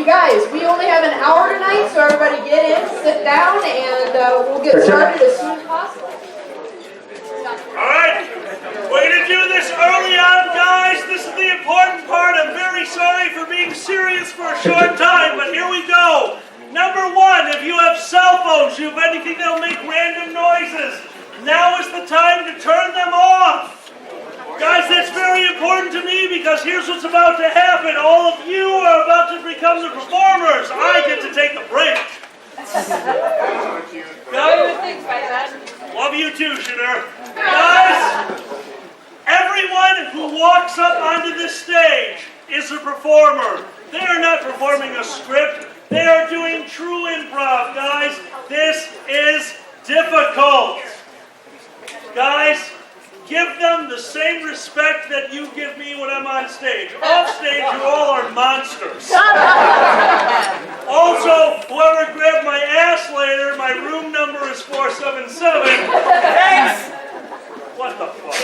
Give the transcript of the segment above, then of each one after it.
you guys, we only have an hour tonight, so everybody get in, sit down, and we'll get started as soon as possible. Alright, we're going to do this early on, guys. This is the important part. I'm very sorry for being serious for a short time, but here we go. Number one, if you have cell phones, you have anything that'll make random noises, now is the time to turn them off. Guys, that's very important to me because here's what's about to happen. All of you are about to become the performers. I get to take a break. Guys, love you too, Shooter. Guys, everyone who walks up onto this stage is a performer. They are not performing a script. They are doing true improv, guys. This is difficult. Guys, give them the same respect that you give me when I'm on stage. Off stage, you all are monsters. Also, whoever grabbed my ass later, my room number is 477. Thanks! What the fuck?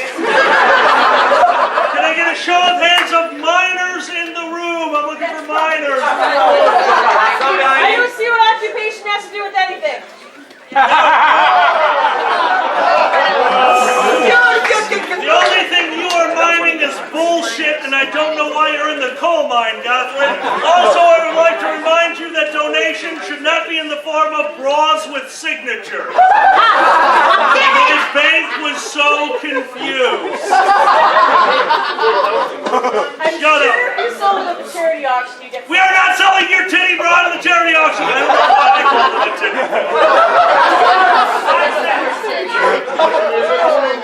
Can I get a show of hands of minors in the room? I'm looking for minors. I don't see what occupation has to do with anything. The only thing you are miming is bullshit, and I don't know why you're in the coal mine, Gothland. Also, I would like to remind you that donations should not be in the form of bras with signature. My bank was so confused. Shut up. You sold it at the charity auction. You get. We are not selling your titty bra to the charity auction. I don't know why I called it a titty bra.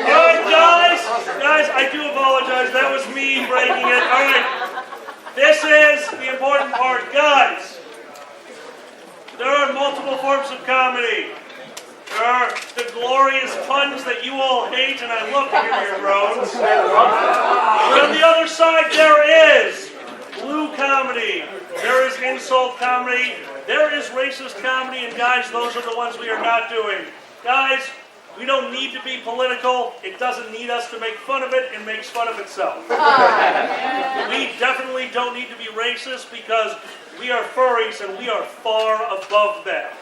Alright, guys, I do apologize. That was me breaking it. Alright, this is the important part. Guys, there are multiple forms of comedy. There are the glorious puns that you all hate, and I love to hear your groans. On the other side, there is blue comedy. There is insult comedy. There is racist comedy, and guys, those are the ones we are not doing. Guys, we don't need to be political. It doesn't need us to make fun of it. It makes fun of itself. We definitely don't need to be racist because we are furries and we are far above that.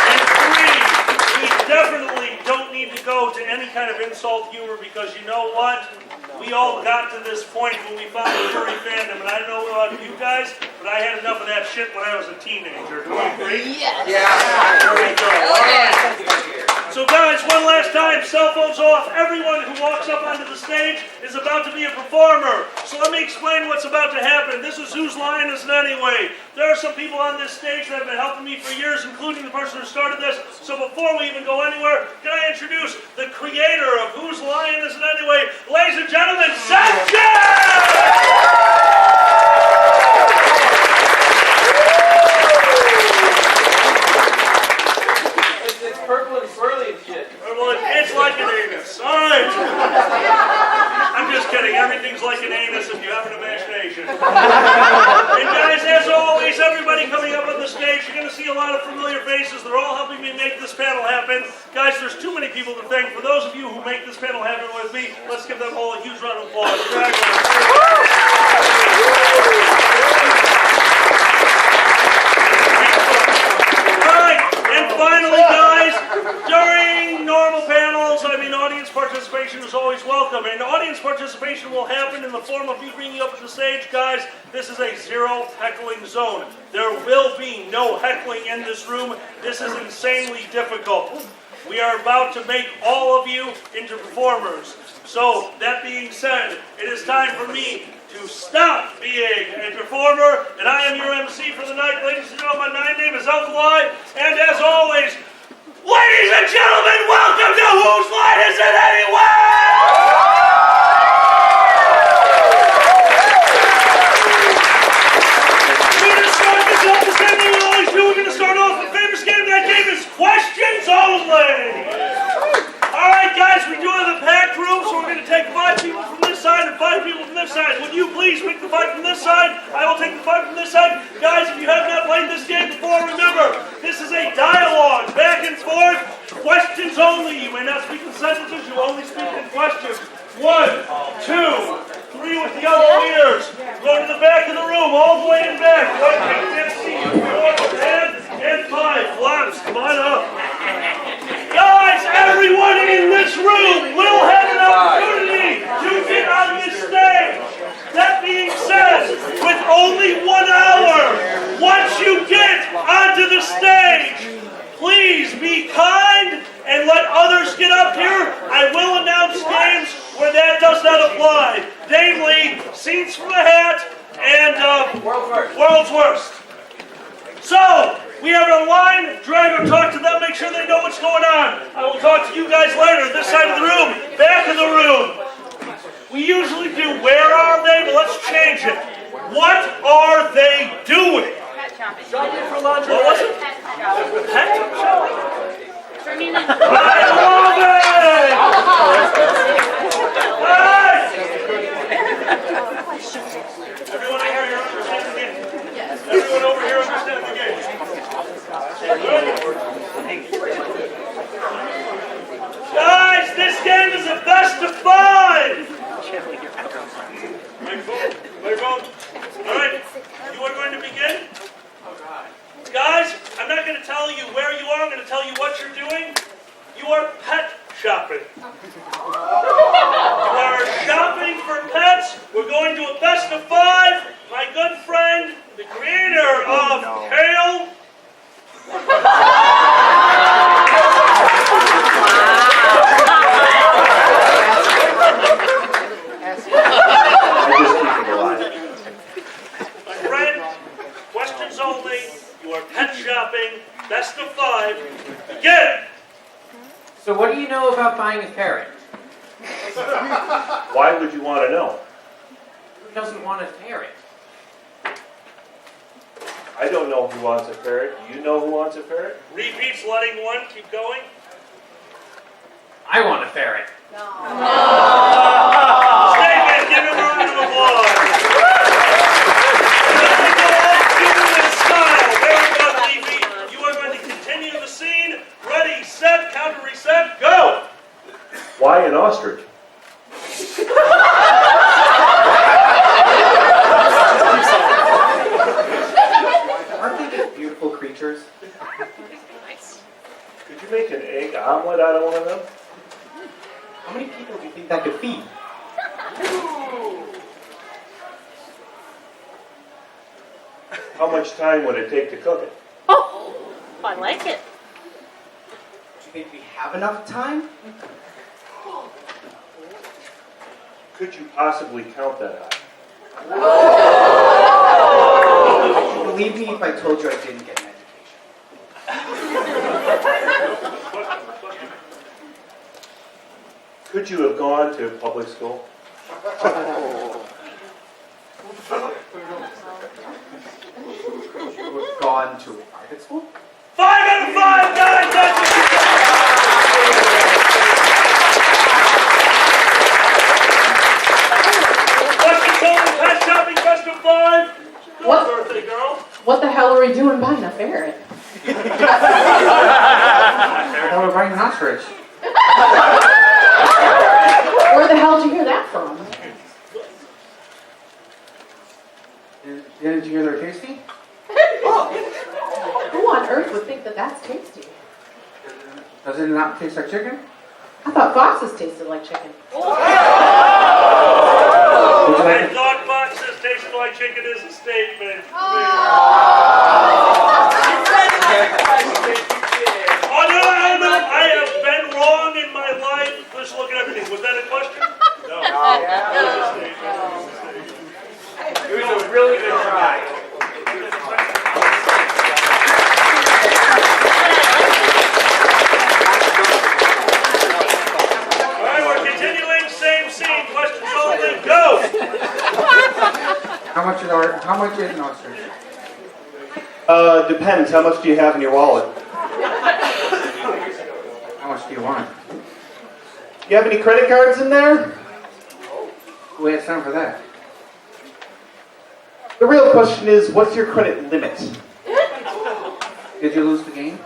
And three, we definitely don't need to go to any kind of insult humor because you know what? We all got to this point when we found the furry fandom, and I don't know about you guys, but I had enough of that shit when I was a teenager. Do you agree? Yes. Yeah. There we go. All right. So guys, one last time, cell phones off. Everyone who walks up onto the stage is about to be a performer. So let me explain what's about to happen. This is Whose Line Is It Anyway? There are some people on this stage that have been helping me for years, including the person who started this. So before we even go anywhere, can I introduce the creator of Whose Line Is It Anyway? Ladies and gentlemen, It's purple and swirly and shit. It's like an anus. All right. I'm just kidding. Everything's like an anus if you have an imagination. And guys, as always, everybody coming up on the stage, you're going to see a lot of familiar faces. They're all helping me make this panel happen. Guys, there's too many people to thank. For those of you who make this panel happen with me, let's give them all a huge round of applause. And finally, guys, during normal panels, audience participation is always welcome. And audience participation will happen in the form of me bringing you up to the stage. Guys, this is a zero heckling zone. There will be no heckling in this room. This is insanely difficult. We are about to make all of you into performers. So, that being said, it is time for me to stop being a performer, and I am your MC for the night. Ladies and gentlemen, my name is Alkali, and as always, ladies and gentlemen, welcome to Whose Line Is It Anyway? We're going to start this off the same way we always do. We're going to start off with a famous game. That game is questions only. Alright guys, we do have a packed room, so we're going to take 5 people from this side and 5 people from this side. Would you please pick the 5 from this side? I will take the 5 from this side. Guys, if you have not played this game before, remember, this is a dialogue, back and forth, questions only. You may not speak in sentences, you only speak in questions. 1, 2, 3 with please be kind and let others get up here. I will announce games where that does not apply. Namely, Scenes from the Hat and World's Worst. So, we have a line. Drago, talk to them, make sure they know what's going on. I will talk to you guys later, this side of the room, back of the room. We usually do where are they, but let's change it. What are they doing? Shopping for lunch. What was it? Pet shopping? I love it! Guys! Everyone over here understands the game? Yes. Everyone over here understands the game? Guys, this game is a best of 5! Microphone. All right, you are going to begin. Guys, I'm not going to tell you where you are. I'm going to tell you what you're doing. You are pet shopping. You are shopping for pets. We're going to a best of 5. My good friend, the creator of Kale. My friend, questions only. You are pet shopping. Best of 5. Begin! So what do you know about buying a parrot? Why would you want to know? Who doesn't want a parrot? I don't know who wants a ferret. Do you know who wants a ferret? Repeats letting one. Keep going. I want a ferret. Statement. Give him a round of applause. Style. Very good, Leafy. You are going to continue the scene. Ready, set, counter, reset, go. Why an ostrich? Aren't they just beautiful creatures? Could you make an egg omelet out of one of them? How many people do you think that could feed? How much time would it take to cook it? Oh, I like it. Do you think we have enough time? Could you possibly count that high? Would you believe me if I told you I didn't get an education? Could you have gone to public school? Would you have gone to a private school? 5 out of 5, guys. That's what you got. Questions only. Pet shopping. Best of 5. Go, What? birthday girl. What the hell are we doing buying a ferret? I thought we were buying an ostrich. Where the hell did you hear that from? Didn't you hear they're tasty? Who on earth would think that that's tasty? Does it not taste like chicken? I thought foxes tasted like chicken. Would you like And to- dog boxes tasting like chicken is a statement. Oh, no. I have been wrong in my life. Just look at everything. Was that a question? No. It was a really good try. All right, we're continuing. Same scene. Questions only. Go. How much is an ostrich? Depends. How much do you have in your wallet? How much do you want? You have any credit cards in there? Who has time for that? The real question is, what's your credit limit? Did you lose the game?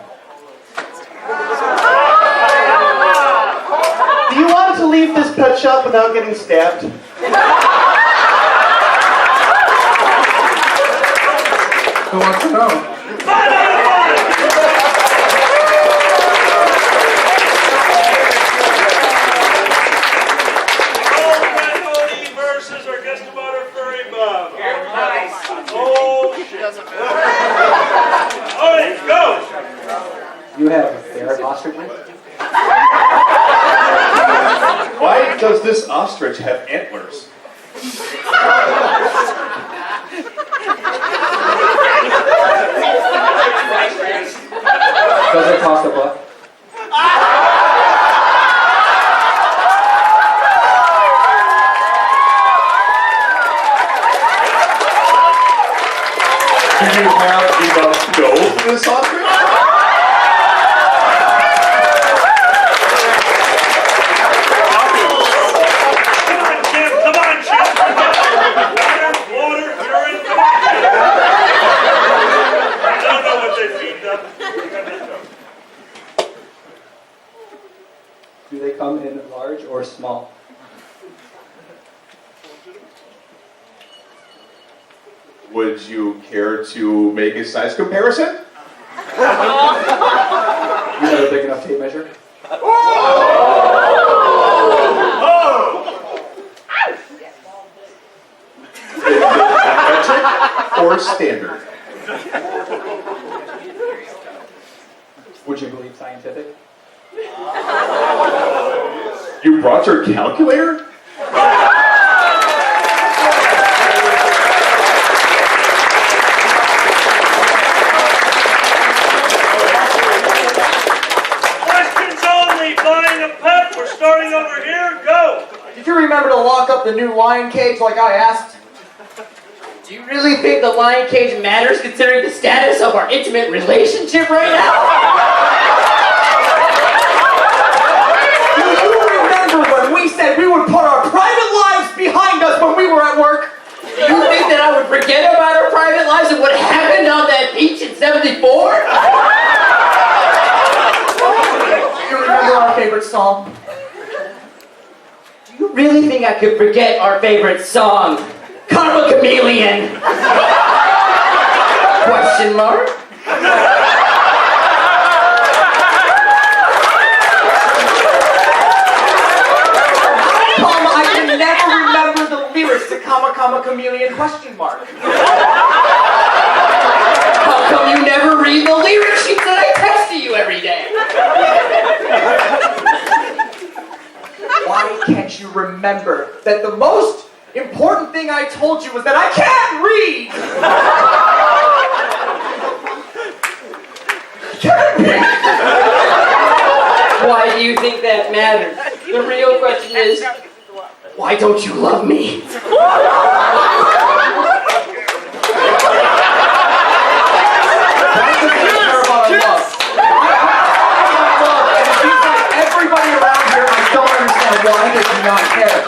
Do you want to leave this pet shop without getting stabbed? Who wants to know? 5 out of 5. Old Red Odie versus our guest about her furry mom. Nice. Oh, shit. All right, go. You have ferret ostrich? Why does this ostrich have antlers? Does it cost a buck? Do you have enough dough for this ostrich? Come on, Chip. Water, urine. I don't know what they feed them. Do they come in large or small? Would you care to make a size comparison? You have a big enough tape measure? Metric or standard? Would you believe scientific? You brought your calculator? Questions only. Buying a pet. We're starting over here. Go. Did you remember to lock up the new lion cage like I asked? Do you really think the lion cage matters considering the status of our intimate relationship right now? Do you remember when we said we would put our private lives behind us when we were at work? Do you think that I would forget about our private lives and what happened on that beach in '74? Do you remember our favorite song? Do you really think I could forget our favorite song? Karma Chameleon? Question mark? Mom, I can never remember the lyrics to Comma Comma Chameleon question mark. How come you never read the lyric sheets that I text to you every day? Why can't you remember that the most important thing I told you was that I can't read? Can't read. Why do you think that matters? The real question is, why don't you love me? Everybody around here, I don't understand why they do not care.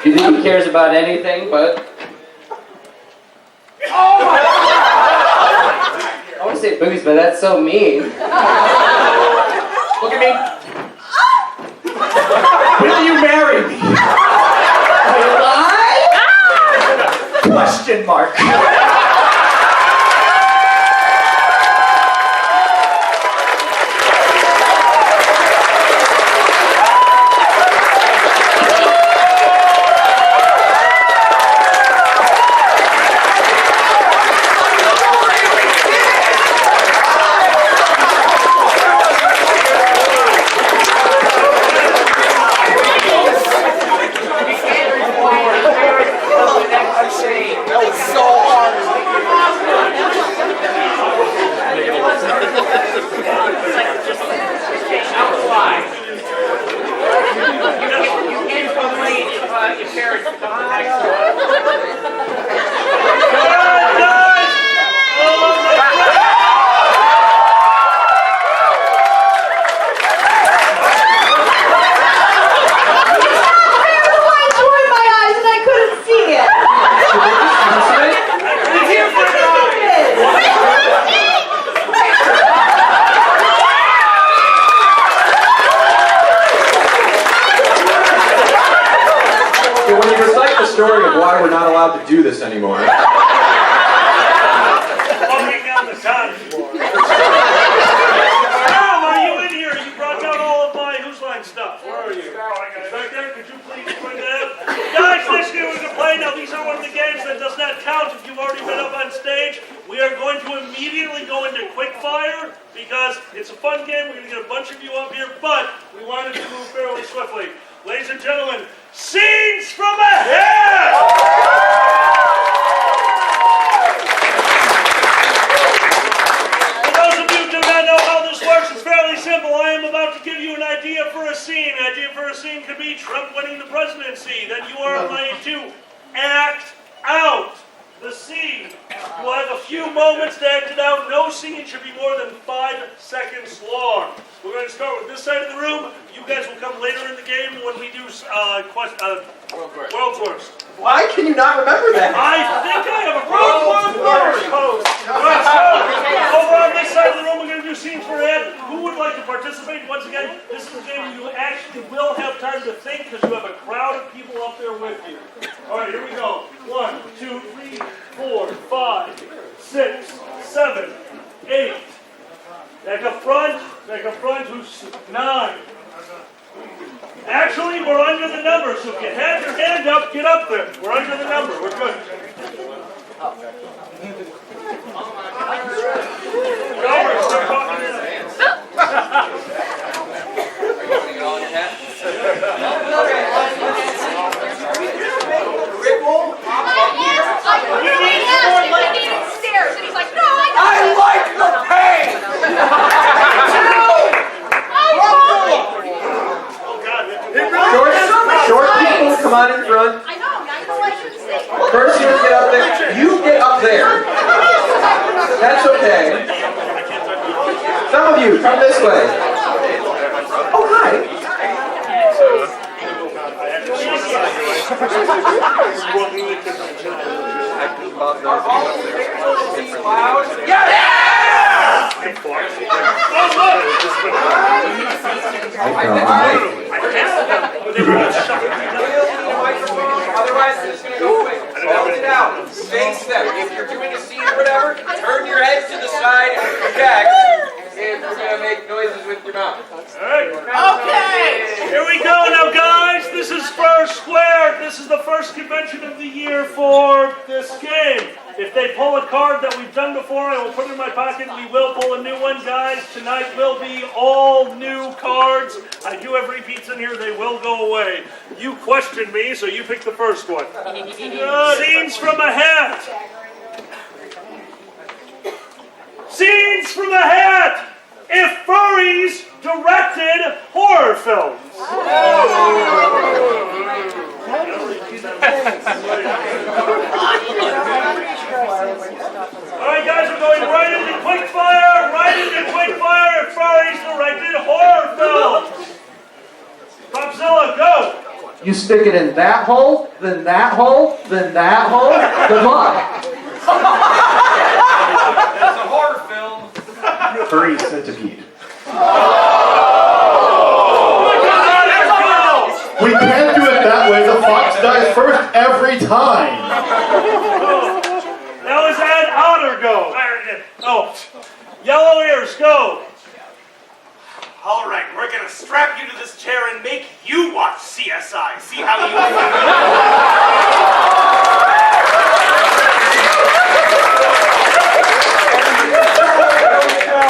You think he cares about anything, but... Oh my I want to say booze, but that's so mean. Look at me. Will you marry me? Will I? Question mark. Story of why we're not allowed to do this anymore. Walking down the cottage floor. Mom, are you in here? You brought down all of my Who's Line stuff. Where are you? Right there. Could you please bring that up? Guys, this year we're going to play. Now, these are one of the games that does not count if you've already been up on stage. We are going to immediately go into quick fire because it's a fun fun game. We're going to get a bunch of you up here, but we wanted to move fairly swiftly. Ladies and gentlemen, scenes from ahead! For those of you who do not know how this works, it's fairly simple. I am about to give you an idea for a scene. An idea for a scene could be Trump winning the presidency. Then you are going to act out the scene. You will have a few moments to act it out. No scene should be more than 5 seconds long. We're going to start with this side of the room. You guys will come later in the game when we do World's Worst. Why can you not remember that? I think I have a World's Worst host. Right, so over on this side of the room, we're going to do scenes for Ed. Who would like to participate? Once again, this is a game where you actually will have time to think because you have a crowd of people up there with you. All right, here we go. 1, 2, 3, 4, 5, 6, 7, 8. Back up front, who's 9. Actually, we're under the number, so if you have your hand up, get up there. We're under the number, we're good. Robert, start talking to them. I like the pain! Short people, come on in front. I know, now you know what I should say. First, you get up there. You get up there. That's okay. Some of you, come this way. Oh, hi. Otherwise, it's going to go quick. Hold it out. Face them. If you're doing a scene or whatever, turn your head to the side and project. If you're going to make noises with your mouth. Alright. Okay! Here we go now, guys. This is Fursquared. This is the first convention of the year for this game. If they pull a card that we've done before, I will put it in my pocket. We will pull a new one, guys. Tonight will be all new cards. I do have repeats in here. They will go away. You questioned me, so you pick the first one. Scenes from a hat. Scenes from a hat. If furries directed horror films. Alright guys, we're going right into quickfire if furries directed horror films. Popzilla, go! You stick it in that hole, then that hole, then that hole. Good luck. That's a horror film. Furry centipede. We can't do it that way. The fox dies first every time. That was Ed Otter, go! Oh, Yellow Ears, go! All right, we're gonna strap you to this chair and make you watch CSI. See how you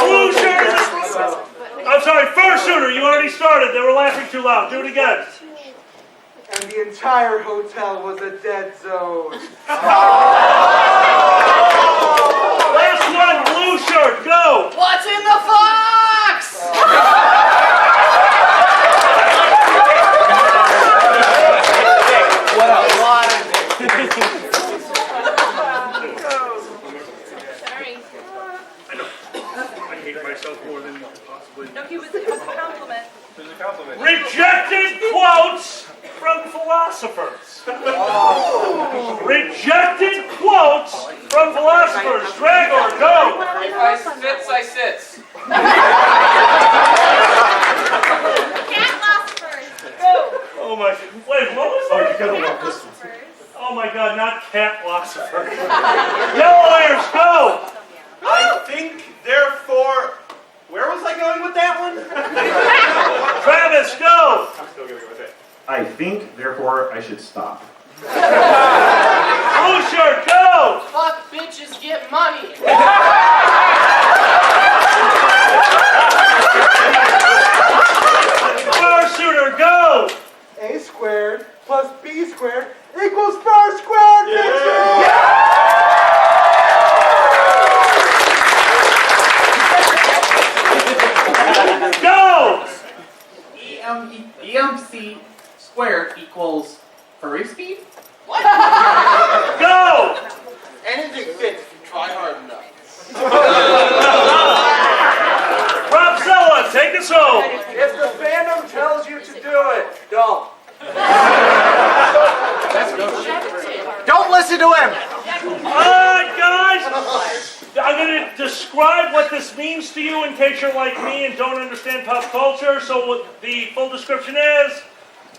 Blue shirt! I'm sorry, fursuiter, you already started. They were laughing too loud. Do it again. And the entire hotel was a dead zone. Last one, blue shirt, go! What's in the fox? What else? Sorry. I hate myself more than possibly. No, it was a compliment. Rejected quotes from philosophers. Rejected quotes from philosophers. Dragor, go! If I spits, I sits. Cat philosophers. Oh my, wait, what was that? You gotta love this one. Oh my god, not cat philosophers. Yellow Ears, go! I think, therefore... Where was I going with that one? Travis, go! I'm still gonna go with it. I think, therefore, I should stop. Blue shirt, go! Fuck bitches get money. EMC squared equals furry speed? Go! Anything fits if you try hard enough. Robzilla, take us home. If the fandom tells you to do it, don't. Don't listen to him! Alright, guys! I'm going to describe what this means to you in case you're like me and don't understand pop culture. So what the full description is,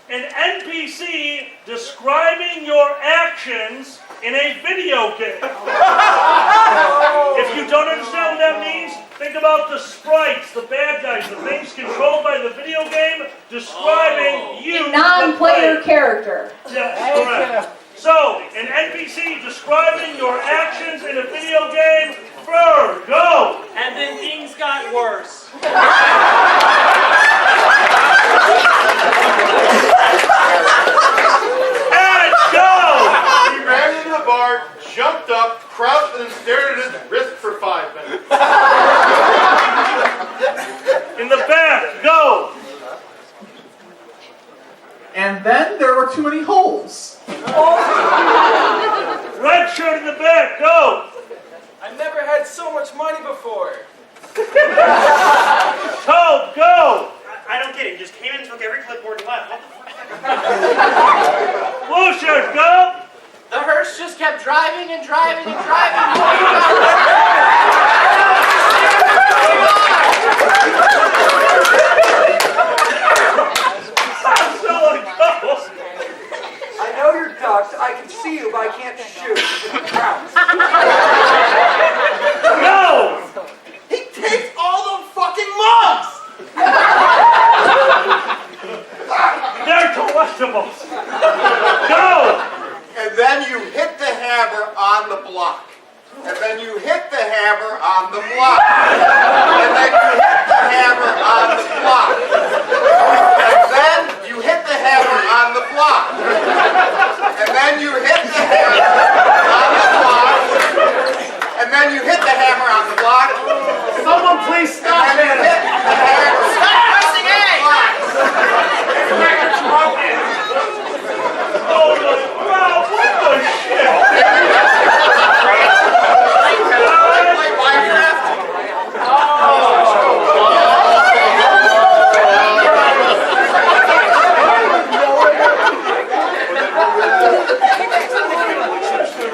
an NPC describing your actions in a video game. If you don't understand what that means, think about the sprites, the bad guys, the things controlled by the video game, describing you. A non-player character. Yes, correct. So, an NPC describing your actions in a video game. Fur, go! And then things got worse. And go! He ran into the bar, jumped up, crouched, and then stared at his wrist for 5 minutes. In the back, go! And then there were too many holes. Red shirt in the back, go! I never had so much money before. Toad, go! I don't get it. He just came in, took every clipboard, and left. Blue shirt, go! The hearse just kept driving and driving and driving. I know you're ducked. I can see you, but I can't shoot. Crouch. Go! He takes all the fucking mugs! They're collectibles! Go! And then you hit the hammer on the block. And then you hit the hammer on the block. And then you hit the hammer on the block. And then you hit the hammer on the block. And then you hit the hammer on the block. And then you hit the hammer on the block. Someone please stop And then you hit the hammer. Stop pressing A! Oh my wow, what the shit? Play Minecraft.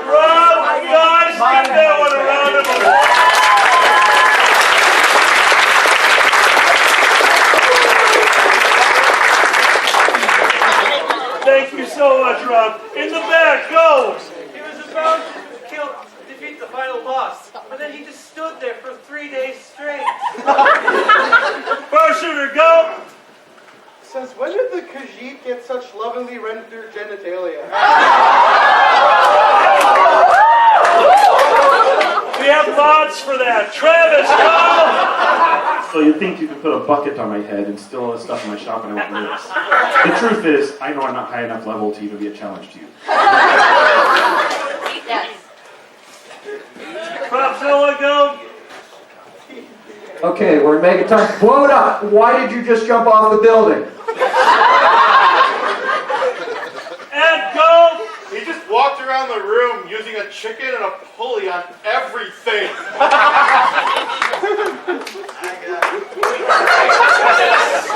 Rob, guys, give that one a round of applause. Thank you so much, Rob. In the back, go! He was about to defeat the final boss, but then he just stood there for 3 days straight. First shooter, go! Since when did the Khajiit get such lovingly rendered genitalia? We have mods for that. Travis, go! So you think you could put a bucket on my head and steal all the stuff in my shop and I won't notice. The truth is, I know I'm not high enough level to even be a challenge to you. Yes. Propzilla, go! Okay, we're making time. Blow it up. Why did you just jump off the building? And go! He just walked around the room using a chicken and a pulley on everything.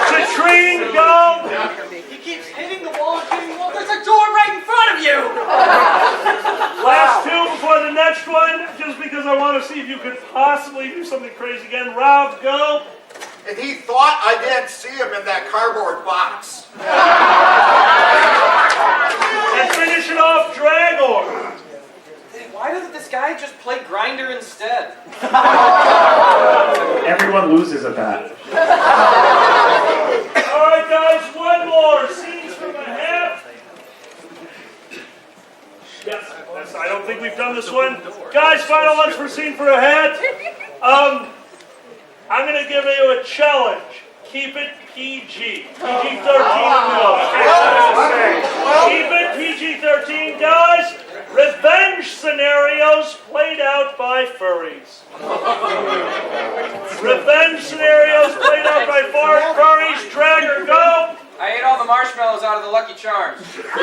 Katrine, go! He keeps hitting the wall and hitting the wall. There's a door right in front of you! Last two before the next one, just because I want to see if you could possibly do something crazy again. Rob, go! And he thought I didn't see him in that cardboard box. And finish it off, Dragor! Why doesn't this guy just play Grinder instead? Everyone loses at that. Alright guys, one more. Scenes from a hat. Yes, I don't think we've done this one. Guys, final lunch for Scene for a Hat. I'm going to give you a challenge. Keep it PG. PG-13 Keep it PG-13, guys. Revenge scenarios played out by furries. Revenge scenarios played out by furries. Dragger, go. I ate all the marshmallows out of the Lucky Charms. Going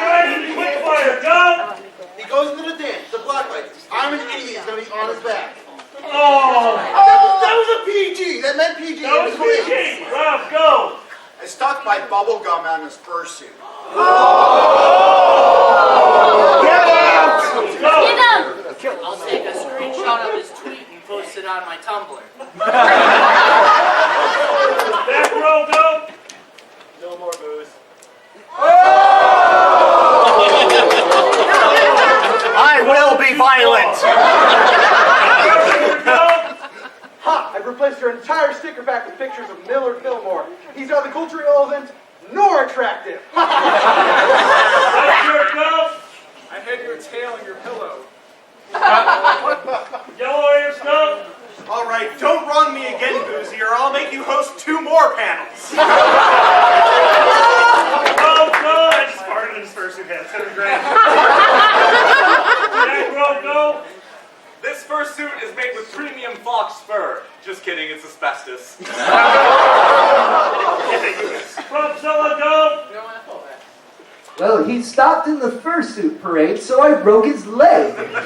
right into quick fire, go! He goes into the dance, the black light. I'm an idiot. He's gonna be on his back. Oh! That was a PG. That meant PG. That was PG! Rob, go! I stuck my bubble gum on his fursuit. Go! I'll take a screenshot of his tweet and post it on my Tumblr. Back row, go! No more booze. I will be violent. Ha! I've replaced your entire sticker back with pictures of Millard Fillmore. He's neither culturally relevant nor attractive. Right shirt, go! I had your tail in your pillow. Yellow ears, go! All right, don't wrong me again, Boozy, or I'll make you host 2 more panels. Go, go! I just farted in his fursuit hat. It's gonna be great. Back row, go! This fursuit is made with premium fox fur. Just kidding, it's asbestos. Propzilla, go! Well, he stopped in the fursuit parade, so I broke his leg. Let's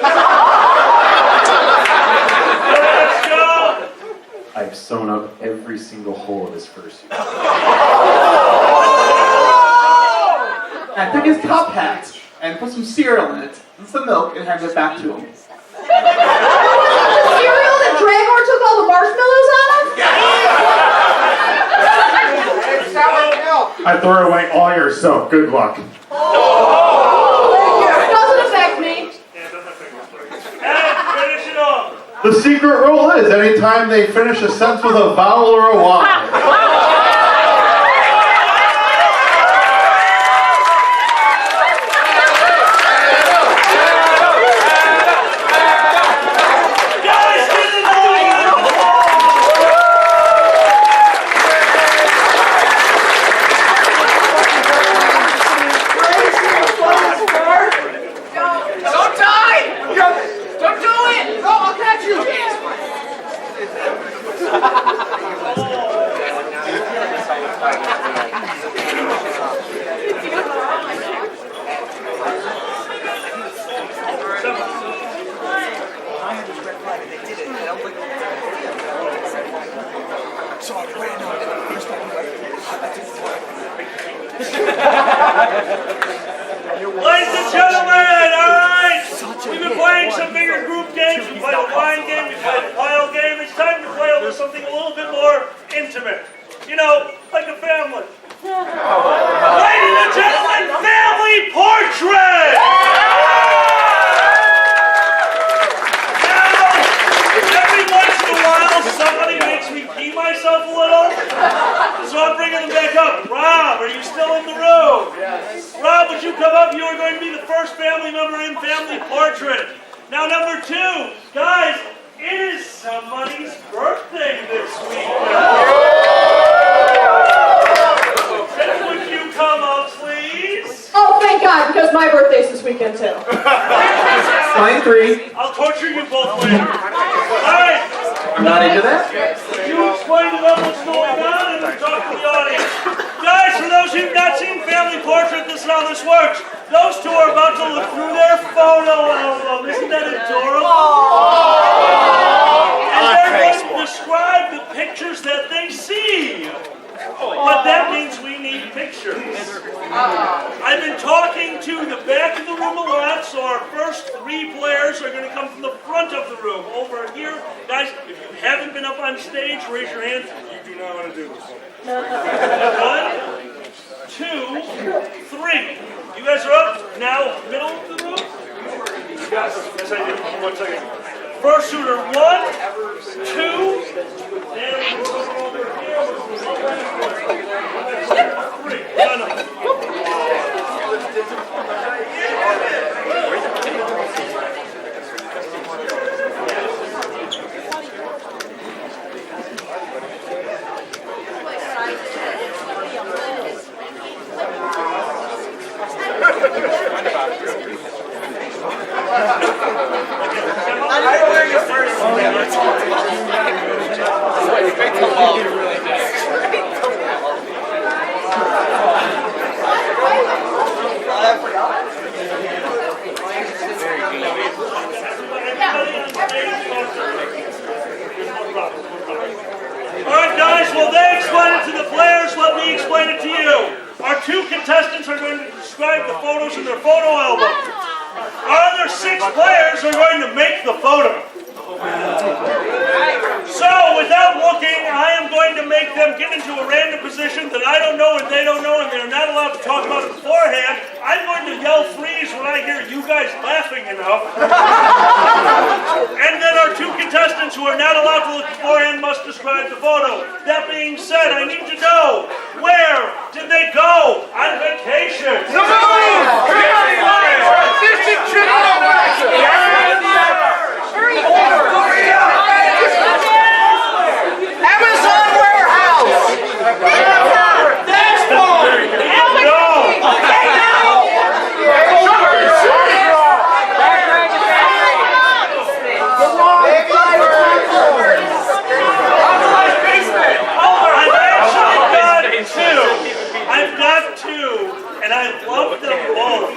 go! I've sewn up every single hole of his fursuit. I took his top hat and put some cereal in it and some milk and handed it back to him. The cereal that Dragor took all the marshmallows out of? It's sour milk. I throw away all your soap. Good luck. Doesn't affect me. And finish it off. The secret rule is anytime they finish a sentence with a vowel or a Y. Guys, get in the Don't die! Don't do it! No, I'll catch you! Ladies and gentlemen, all right. We've been playing some bigger group games. We played a line game, we played a pile game. It's time to play a little something a little bit more intimate. You know, like a family. Ladies and gentlemen, family portrait! Now, every once in a while, somebody makes me pee myself a little. So I'm bringing them back up. Rob, are you still in the room? Yes. Rob, would you come up? You are going to be the first family member in Family Portrait. Now, number 2, guys, it is somebody's birthday this week. Would you come up, please? Oh, thank God, because my birthday's this weekend too. Line 3. I'll torture you both later. All right. I'm not into that. You explain to them what's going on and we'll talk to the audience. Guys, for those who've not seen Family Portrait, this is how this works. Those two are about to look through their photo album. Isn't that adorable? And they're going to describe the pictures that they see. But that means we need pictures. I've been talking to the back of the room a lot, so our first 3 players are going to come from the front of the room. Over here, guys, if you haven't been up on stage, raise your hand. You do not want to do this. 1, 2, 3. You guys are up. Now, middle of the room. Yes, I do. 1 second. First shooter, 1, 2, and over here. 3. No. I don't think players are going to make the photo. So, without looking, I am going to make them get into a random position that I don't know and they don't know, and they're not allowed to talk about it beforehand. I'm going to yell freeze when I hear you guys laughing enough. And then our two contestants who are not allowed to look beforehand must describe the photo. That being said, I need to know, where did they go on vacation? Amazon warehouse! Dashboard! I've got two, and I love them both.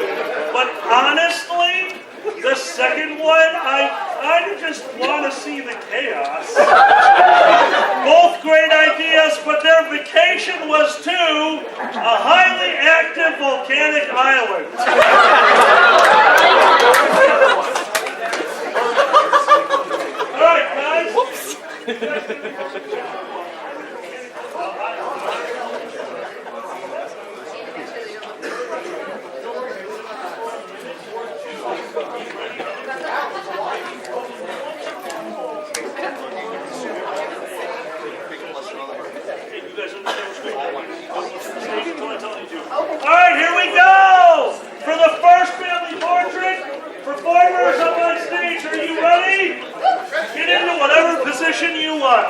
But honestly, the second one, I kind of just want to see the chaos. Both great ideas, but their vacation was to a highly active volcanic island. All right, guys. Alright, here we go! For the first family portrait, performers up on stage, are you ready? Get into whatever position you want.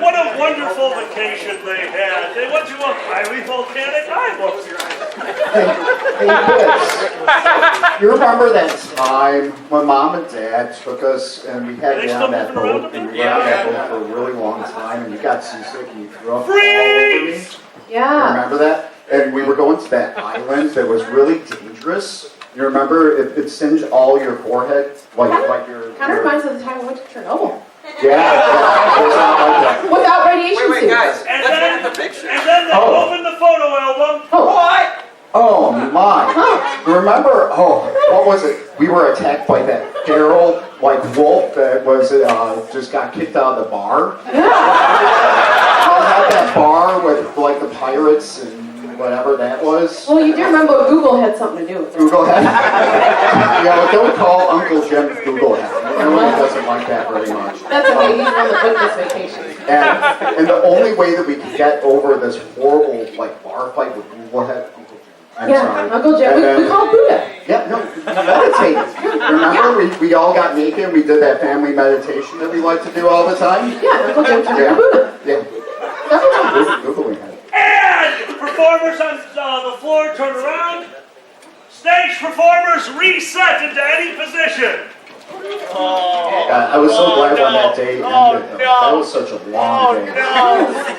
What a wonderful vacation they had. They went to a highly volcanic island. Hey kids, you remember that time when Mom and Dad took us and we had been on that boat and we were on that boat for a really long time and you got seasick and you threw up all over me? Yeah. You remember that? And we were going to that island that was really dangerous. You remember it singed all your forehead, like your. Kind of reminds me of the time we went to Chernobyl. Yeah. Without radiation Wait, suits. guys, And let's then, look at the picture. and then they opened the photo album. What? Oh my! Remember? Oh, what was it? We were attacked by that feral wolf that was just got kicked out of the bar. Had that bar with the pirates and whatever that was. Well, you do remember Google had something to do with it. Google had. Yeah, but don't call Uncle Jim Google had. Everyone doesn't like that very much. That's okay. He's on the business vacation. And the only way that we could get over this horrible bar fight with Google had. I'm sorry. Uncle Jim. We call Buddha. Yeah, no, meditating. Remember, we all got naked and we did that family meditation that we like to do all the time? Yeah, Uncle Jim turned into Buddha. Yeah. Googling it. And performers on the floor turn around. Stage performers reset into any position. I was so glad when that day ended. That was such a long day.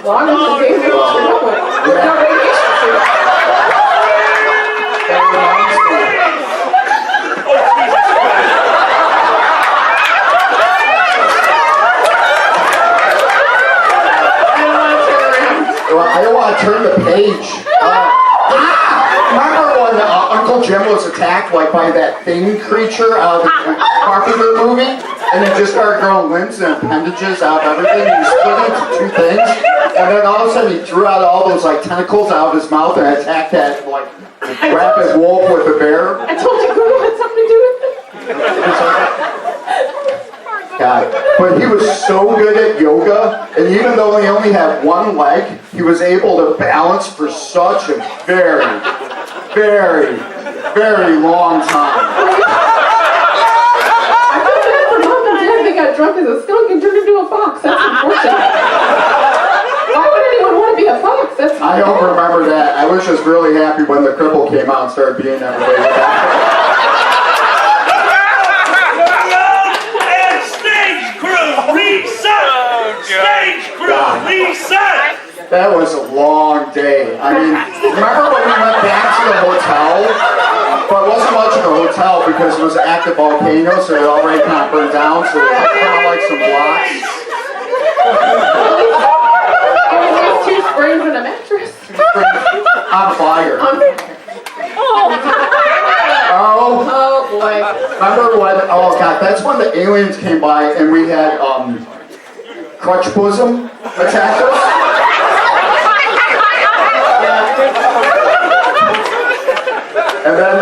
Long as the day we were Chernobyl. Without radiation suits. That reminds me. Well, I don't want to turn the page. Remember when Uncle Jim was attacked by that thing creature out of the Carpenter movie? And he just started growing limbs and appendages out of everything. And he split into two things. And then all of a sudden he threw out all those tentacles out of his mouth and attacked that rapid wolf with the bear. I told you Google had something to do with it. God, but he was so good at yoga, and even though he only had one leg, he was able to balance for such a very, very, very long time. I felt bad for Mom and Dad. They got drunk as a skunk and turned into a fox. That's unfortunate. Why would anyone want to be a fox? That's I don't remember that. I was just really happy when the cripple came out and started being everybody. That was a long day. I mean, remember when we went back to the hotel? But it wasn't much of a hotel because it was an active volcano, so it already kind of burned down, so it was kind of like some blocks. It was just 2 springs and a mattress. On fire. Oh. Oh. Oh boy. Remember when, oh god, that's when the aliens came by and we had, crutch bosom attack us? And then,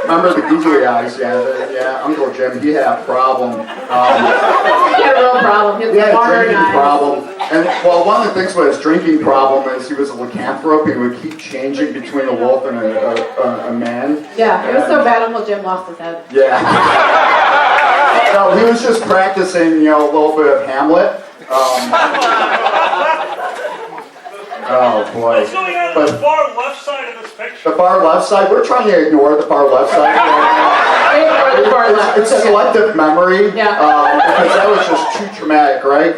remember the googly eyes? Yeah, Uncle Jim, he had a problem. He had a real problem. He had a water drinking eyes. problem. And, well, one of the things with his drinking problem is he was a lycanthrope. He would keep changing between a wolf and a man. Yeah, it was so bad Uncle Jim lost his head. Yeah. No, he was just practicing, a little bit of Hamlet. Oh boy. What's going on the far left side of this picture? The far left side, we're trying to ignore the far left side. It's selective memory. Yeah. Because that was just too traumatic, right?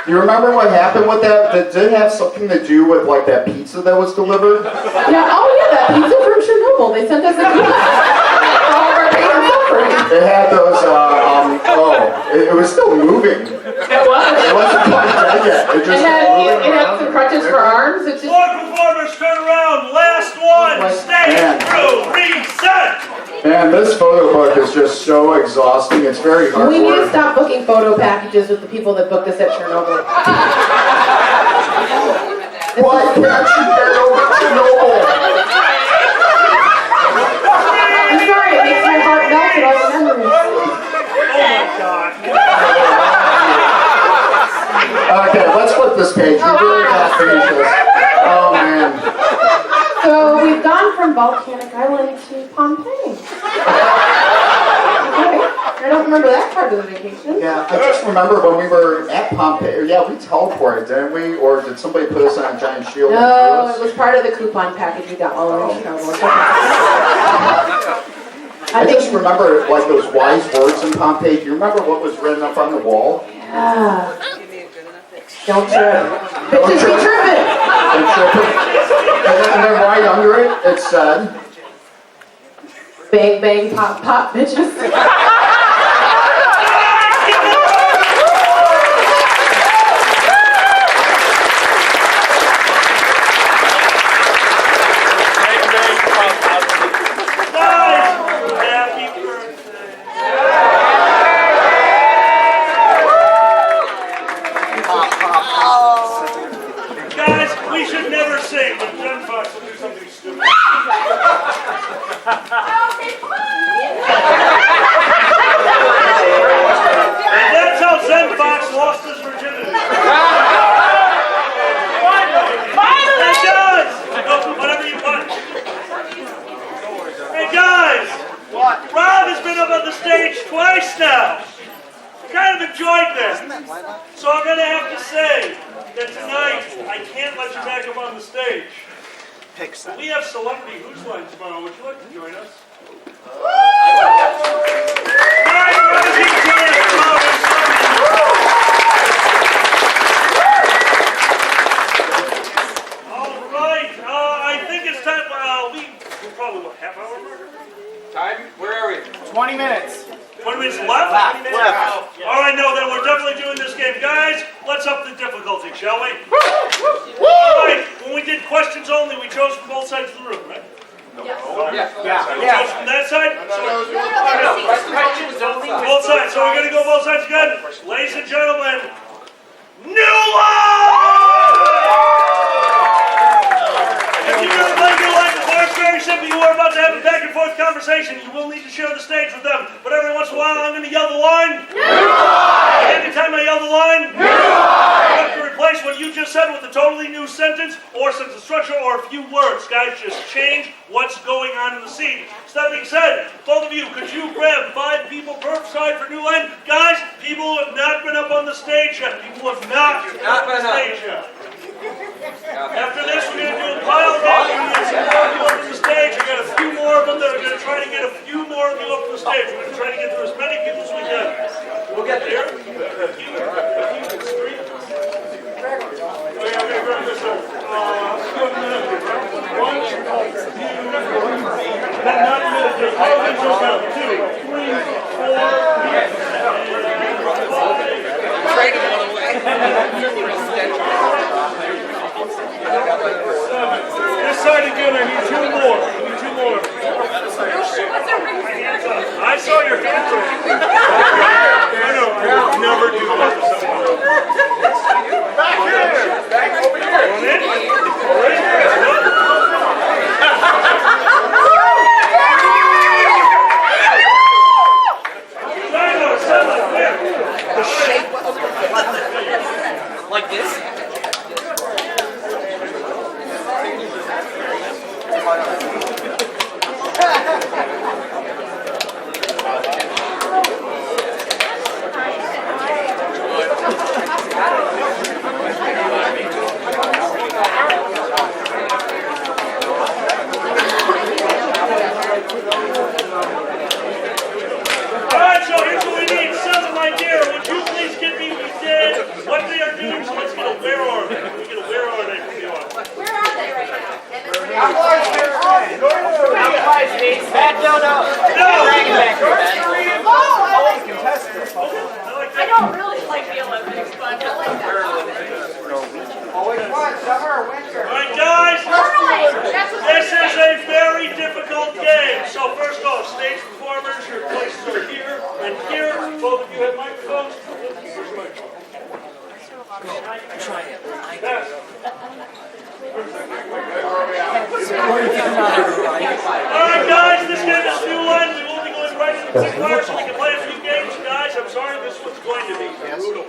You remember what happened with that? Did it have something to do with like that pizza that was delivered? Yeah, oh yeah, that pizza from Chernobyl. They sent us a pizza. All of our pain and suffering. It had those, it was still moving. It was. It wasn't quite dead yet. It just it had some crutches for arms. It just... Four performers, turn around. Last one. Stage through. Reset. Man, this photo book is just so exhausting. It's very hard We need work. to stop booking photo packages with the people that booked us at Chernobyl. Why can't you get over Chernobyl? I'm sorry, it makes my heart melt at all the memories. Oh my God. Okay, let's flip this page. We really gotta finish this. Oh man. So we've gone from Volcanic Island to Pompeii. Okay, I don't remember that part of the vacation. Yeah, I just remember when we were at Pompeii. Yeah, we teleported, didn't we? Or did somebody put us on a giant shield? No, it was part of the coupon package we got while we were in Chernobyl. I just remember like those wise words in Pompeii. Do you remember what was written up on the wall? Yeah. Don't trip. Bitches be tripping. Don't trip. And then right under it, it said, Bang, bang, pop, pop, bitches. Guys, we should never sing, but Jen Fox will do something stupid. And that's how Zen Fox lost his virginity. Hey guys! No, whatever you want. Hey guys! What? Rob has been up on the stage twice now. Kind of enjoyed this. So I'm going to have to say that tonight I can't let you back up on the stage. We have Celebrity Who's Line tomorrow. Would you like to join us? Guys, we're going to keep joining us tomorrow. All right. I think it's time. We're probably what, half hour marker? Time? Where are we? 20 minutes. 20 minutes left? All right, no, then we're definitely doing this game. Guys, let's up the difficulty, shall we? All right, when we did questions only, we chose from both sides of the room, right? Yeah. We chose from that side? Both sides, so we're going to go both sides again. Ladies and gentlemen, New Line! If you've never played New Line before, it's very simple. You are about to have a back and forth conversation. You will need to share the stage with them. But every once in a while, I'm going to yell the line. New Line! Every time I yell the line, New Line! You have to replace what you just said with a totally new sentence, or sentence structure, or a few words. Guys, just change what's going on in the scene. So that being said, both of you, could you grab 5 people per side for New Line? Guys, people who have not been up on the stage yet. People who have not been up on the stage yet. After this, we're going to do a pile game. We're going to get some more of you up on the stage. We got a few more of them that are going to try to get a few more of you up on the stage. We're going to try to get through as many people as we can. We'll get there. A few three. Okay, grab this up. One, two, not a minute, just all these will count. 2, 3, 4, 5. Trading one away. This side again, I need 2 more. I need 2 more. What's our ring? I don't really like the Olympics, but I like that. Oh, which one? Summer or winter? All right, guys. This is a very difficult game. So first off, stage performers, your places are here and here. Both of you have microphones. Try it. Alright guys, this game is new line. We will be going right into the quick fire so we can play a few games. Guys, I'm sorry this one's going to be brutal.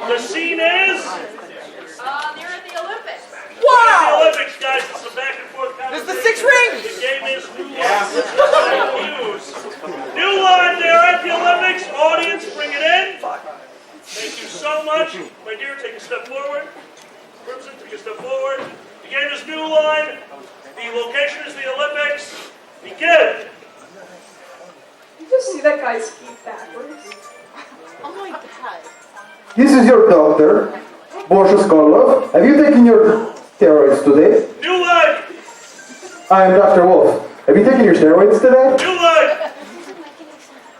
The scene is... They're at the Olympics. The Olympics, guys. It's a back and forth conversation. There's the 6 rings! The game is new line. New line, they're at the Olympics. Audience, bring it in. Thank you so much. My dear, take a step forward. Crimson, take a step forward. The game is new line. The location is the Olympics. Begin. You just see that guy ski backwards. Oh my god. This is your doctor, Fursquared. Have you taken your steroids today? New line. I am Dr. Wolf. Have you taken your steroids today? New line.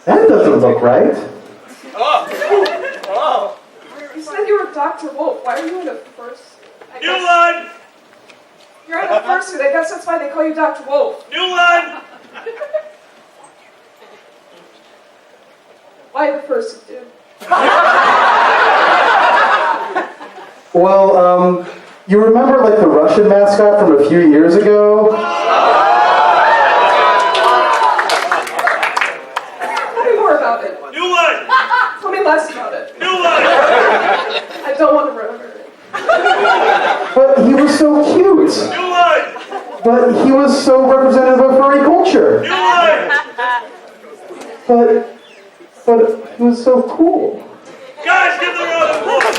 That doesn't look right. You said you were Dr. Wolf. Why are you in a first? New line. You're in a fursuit. I guess that's why they call you Dr. Wolf. New line. Why the fursuit, dude? Well, you remember like the Russian mascot from a few years ago? Tell me more about it. New line. Tell me less about it. New line. I don't want to remember it. But he was so cute. New line. But he was so representative of furry culture. New line. But he was so cool. Guys, give them a round of applause.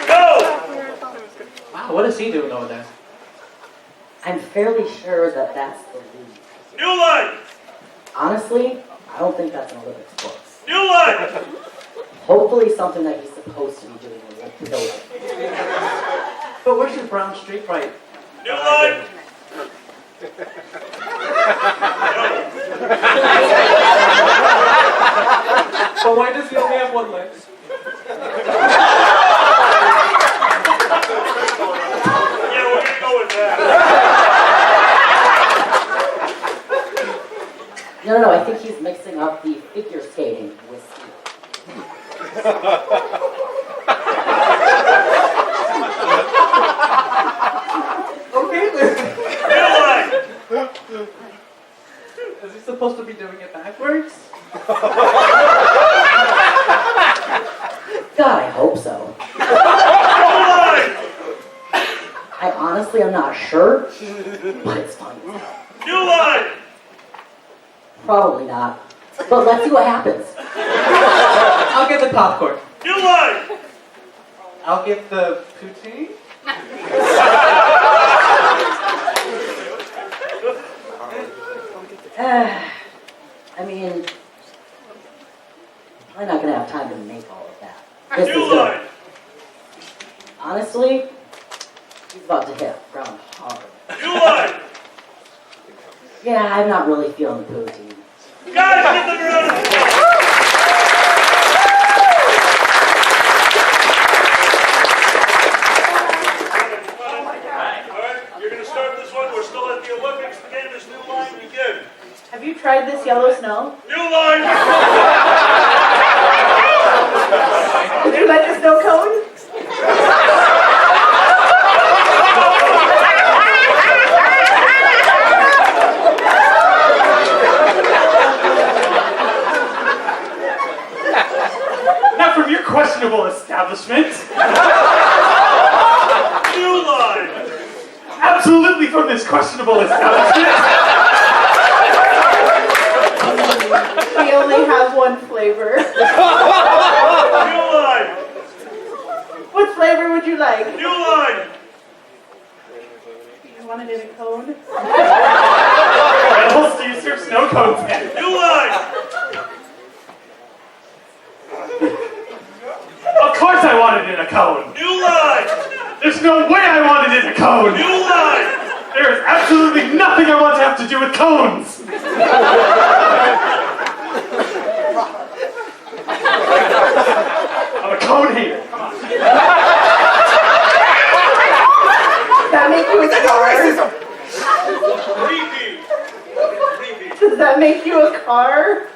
Go. Wow, what is he doing over there? I'm fairly sure that that's the lead. New line. Honestly, I don't think that's an Olympics book. New line. Hopefully something that he's supposed to be doing in the building. But where's your brown streak right? New line. But why does he only have one leg? Yeah, we're gonna go with that. No, I think he's mixing up the figure skating with ski. Okay, New line. is he supposed to be doing it backwards? God, I hope so. New line. I honestly am not sure, but it's fun. New line. Probably not. But let's see what happens. I'll get the popcorn. New line. I'll get the poutine. I mean, I'm not gonna have time to make all of that. This is New good. line. Honestly, he's about to hit ground hard. New line. Yeah, I'm not really feeling the poutine. Guys, give them a round of applause. You're going to start this one. We're still at the Olympics. The game is new line. Begin. Have you tried this yellow snow? New line. Did you like the snow cone? Not from your questionable establishment. New line. Absolutely from this questionable establishment. We only have one flavor. New line. What flavor would you like? New line. You want it in a cone? What else do you serve snow cones in? New line. Of course I wanted absolutely nothing I want to have to do with cones! I'm a cone hater. Come on. Does that make you a car? Does that make you a car?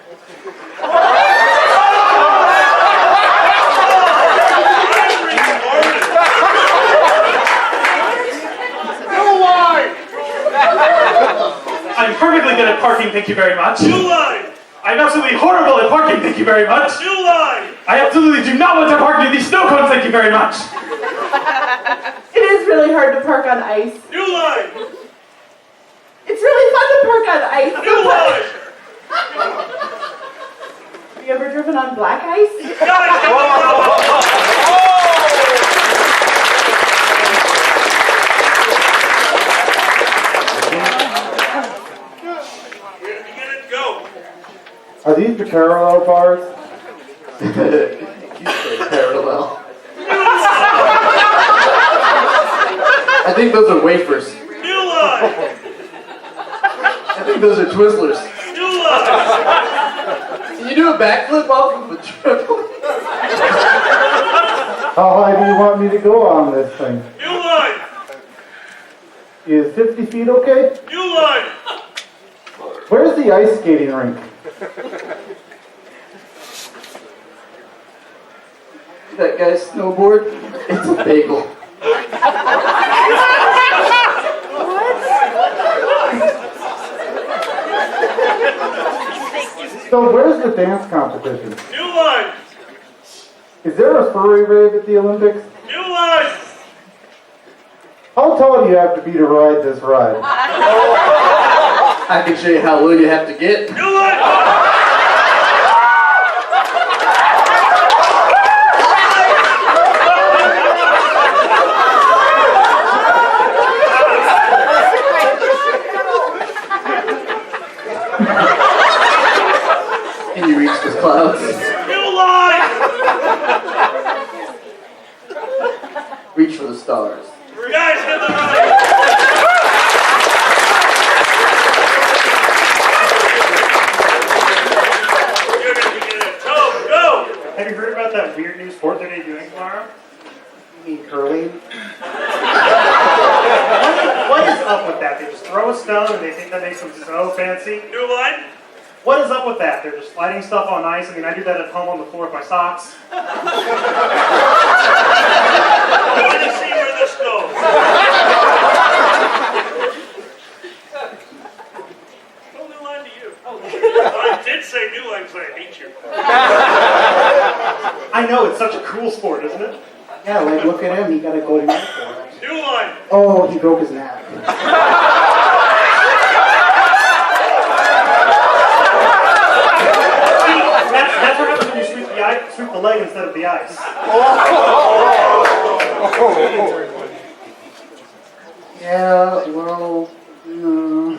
I'm perfectly good at parking, thank you very much. New line! I'm absolutely horrible at parking, thank you very much. New line! I absolutely do not want to park near these snow cones, thank you very much. It is really hard to park on ice. New line! It's really fun to park on ice. New line! Have you ever driven on black ice? Are these the parallel bars? You say parallel. I think those are wafers. New line! I think those are Twizzlers. New line! Can you do a backflip off of a triple? How high do you want me to go on this thing? New line! Is 50 feet okay? New line! Where's the ice skating rink? That guy's snowboard? It's a bagel. So where's the dance competition? New line! Is there a furry rave at the Olympics? New line! How tall do you have to be to ride this ride? I can show you how low you have to get. New line! Can you reach the clouds? New line! Reach for the stars. Guys, hit the line! You're gonna get it. Go! Have you heard about that weird new sport that they're doing tomorrow? You mean curling? What is up with that? They just throw a stone and they think that makes them so fancy. New line? What is up with that? They're just sliding stuff on ice. I mean, I do that at home on the floor with my socks. I want to see where this goes. No new line to you. I did say new line because I hate you. I know, it's such a cool sport, isn't it? Yeah, like look at him, he got a golden medal for it. New line. Oh, he broke his neck. That's what happens when you sweep the leg instead of the ice. Yeah, well, no.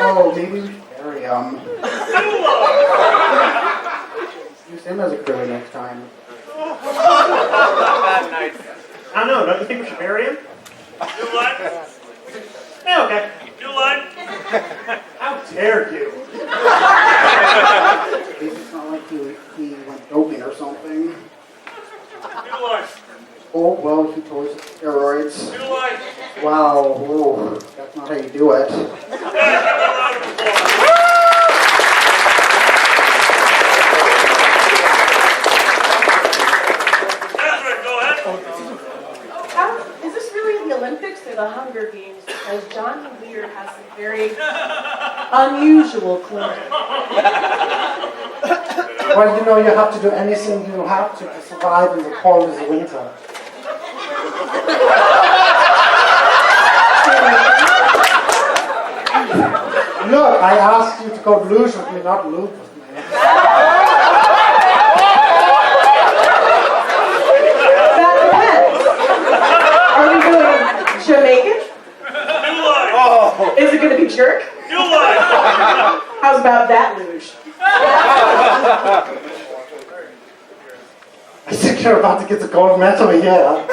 Oh, maybe we should bury him. Use him as a critter next time. I don't know, don't you think we should bury him? New line. Yeah, okay. New line. How dare you? At least it's not like he went doping or something. New line. Oh, well, he told us steroids. New line. Wow, whoa, that's not how you do it. Guys, give a round of applause. Catherine, go ahead. Is this really the Olympics or the Hunger Games? Because Johnny Weir has some very unusual clothing. Well, you know, you have to do anything you have to survive in the cold of the winter. Look, I asked you to go luge with me, not luge with me. That depends. Are we doing Jamaican? New line. Is it going to be jerk? New line. How's about that luge? I think you're about to get the gold medal here. New line.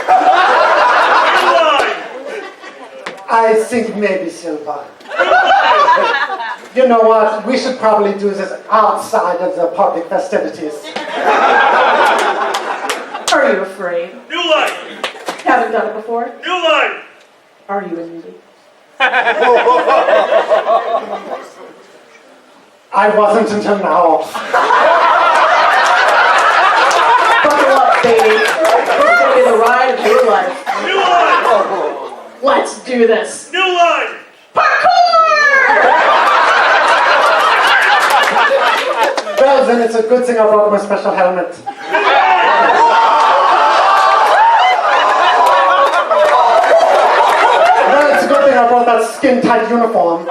I think maybe Silver. You know what? We should probably do this outside of the public festivities. Are you afraid? New line. Haven't done it before? New line. Are you a newbie? I wasn't until now. Buckle up, baby. This is going to be the ride of your life. New line. Let's do this. New line. Well, then it's a good thing I brought my special helmet. Well, it's a good thing I brought that skin-tight uniform.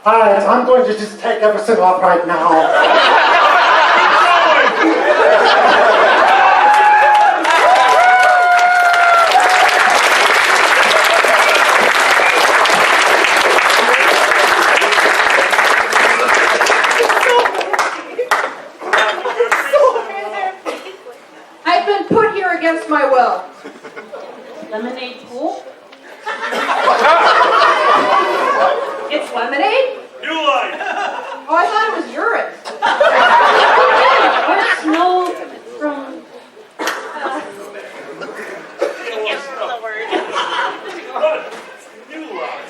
Alright, I'm going to just take everything off right now. I've been put here against my will. Lemonade pool? It's lemonade? New line. Oh, I thought it was urine. What snow from... New line.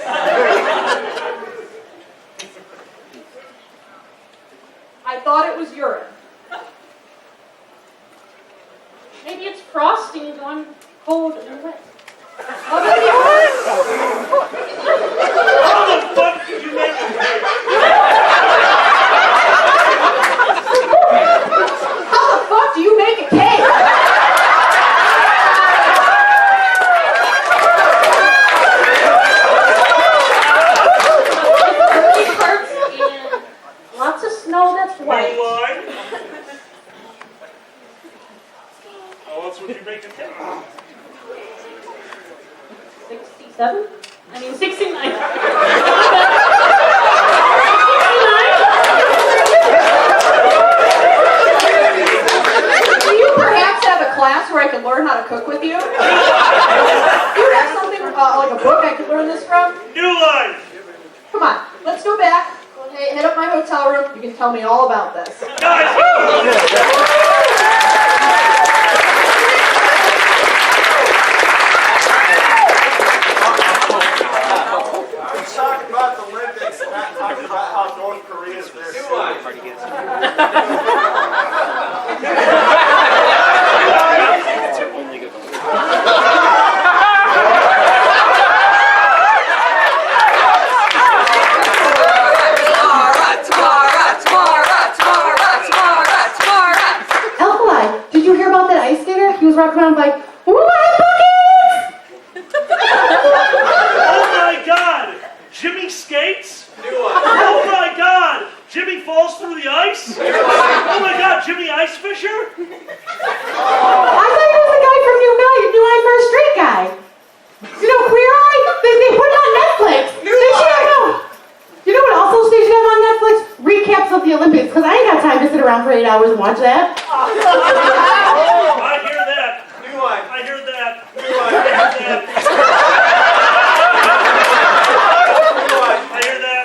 I thought it was urine. Maybe it's frosting gone cold and wet. How the fuck did you make it? How the fuck do you make a cake? Lots of snow that's white. New line. How else would you make a cake? 67? I mean 69. Do you perhaps have a class where I can learn how to cook with you? Do you have something like a book I can learn this from? New line. Come on, let's go back. Hey, hit up my hotel room. You can tell me all about this. Guys. Talk about the Olympics, not talking about how North Korea is there. New line. Alkali, did you hear about that ice skater? He was walking around like, ooh, I have buckets! Oh my God! Jimmy skates? Oh my God! Jimmy falls through the ice? Oh my God! Jimmy Ice Fisher? I thought he was the guy from New Eye for a Straight Guy. You know, Queer Eye? They put it on Netflix. You know what also they should have on Netflix? Recaps of the Olympics, because I ain't got time to sit around for 8 hours and watch that. I hear that. New line. I hear that. New line. I hear that. I hear that.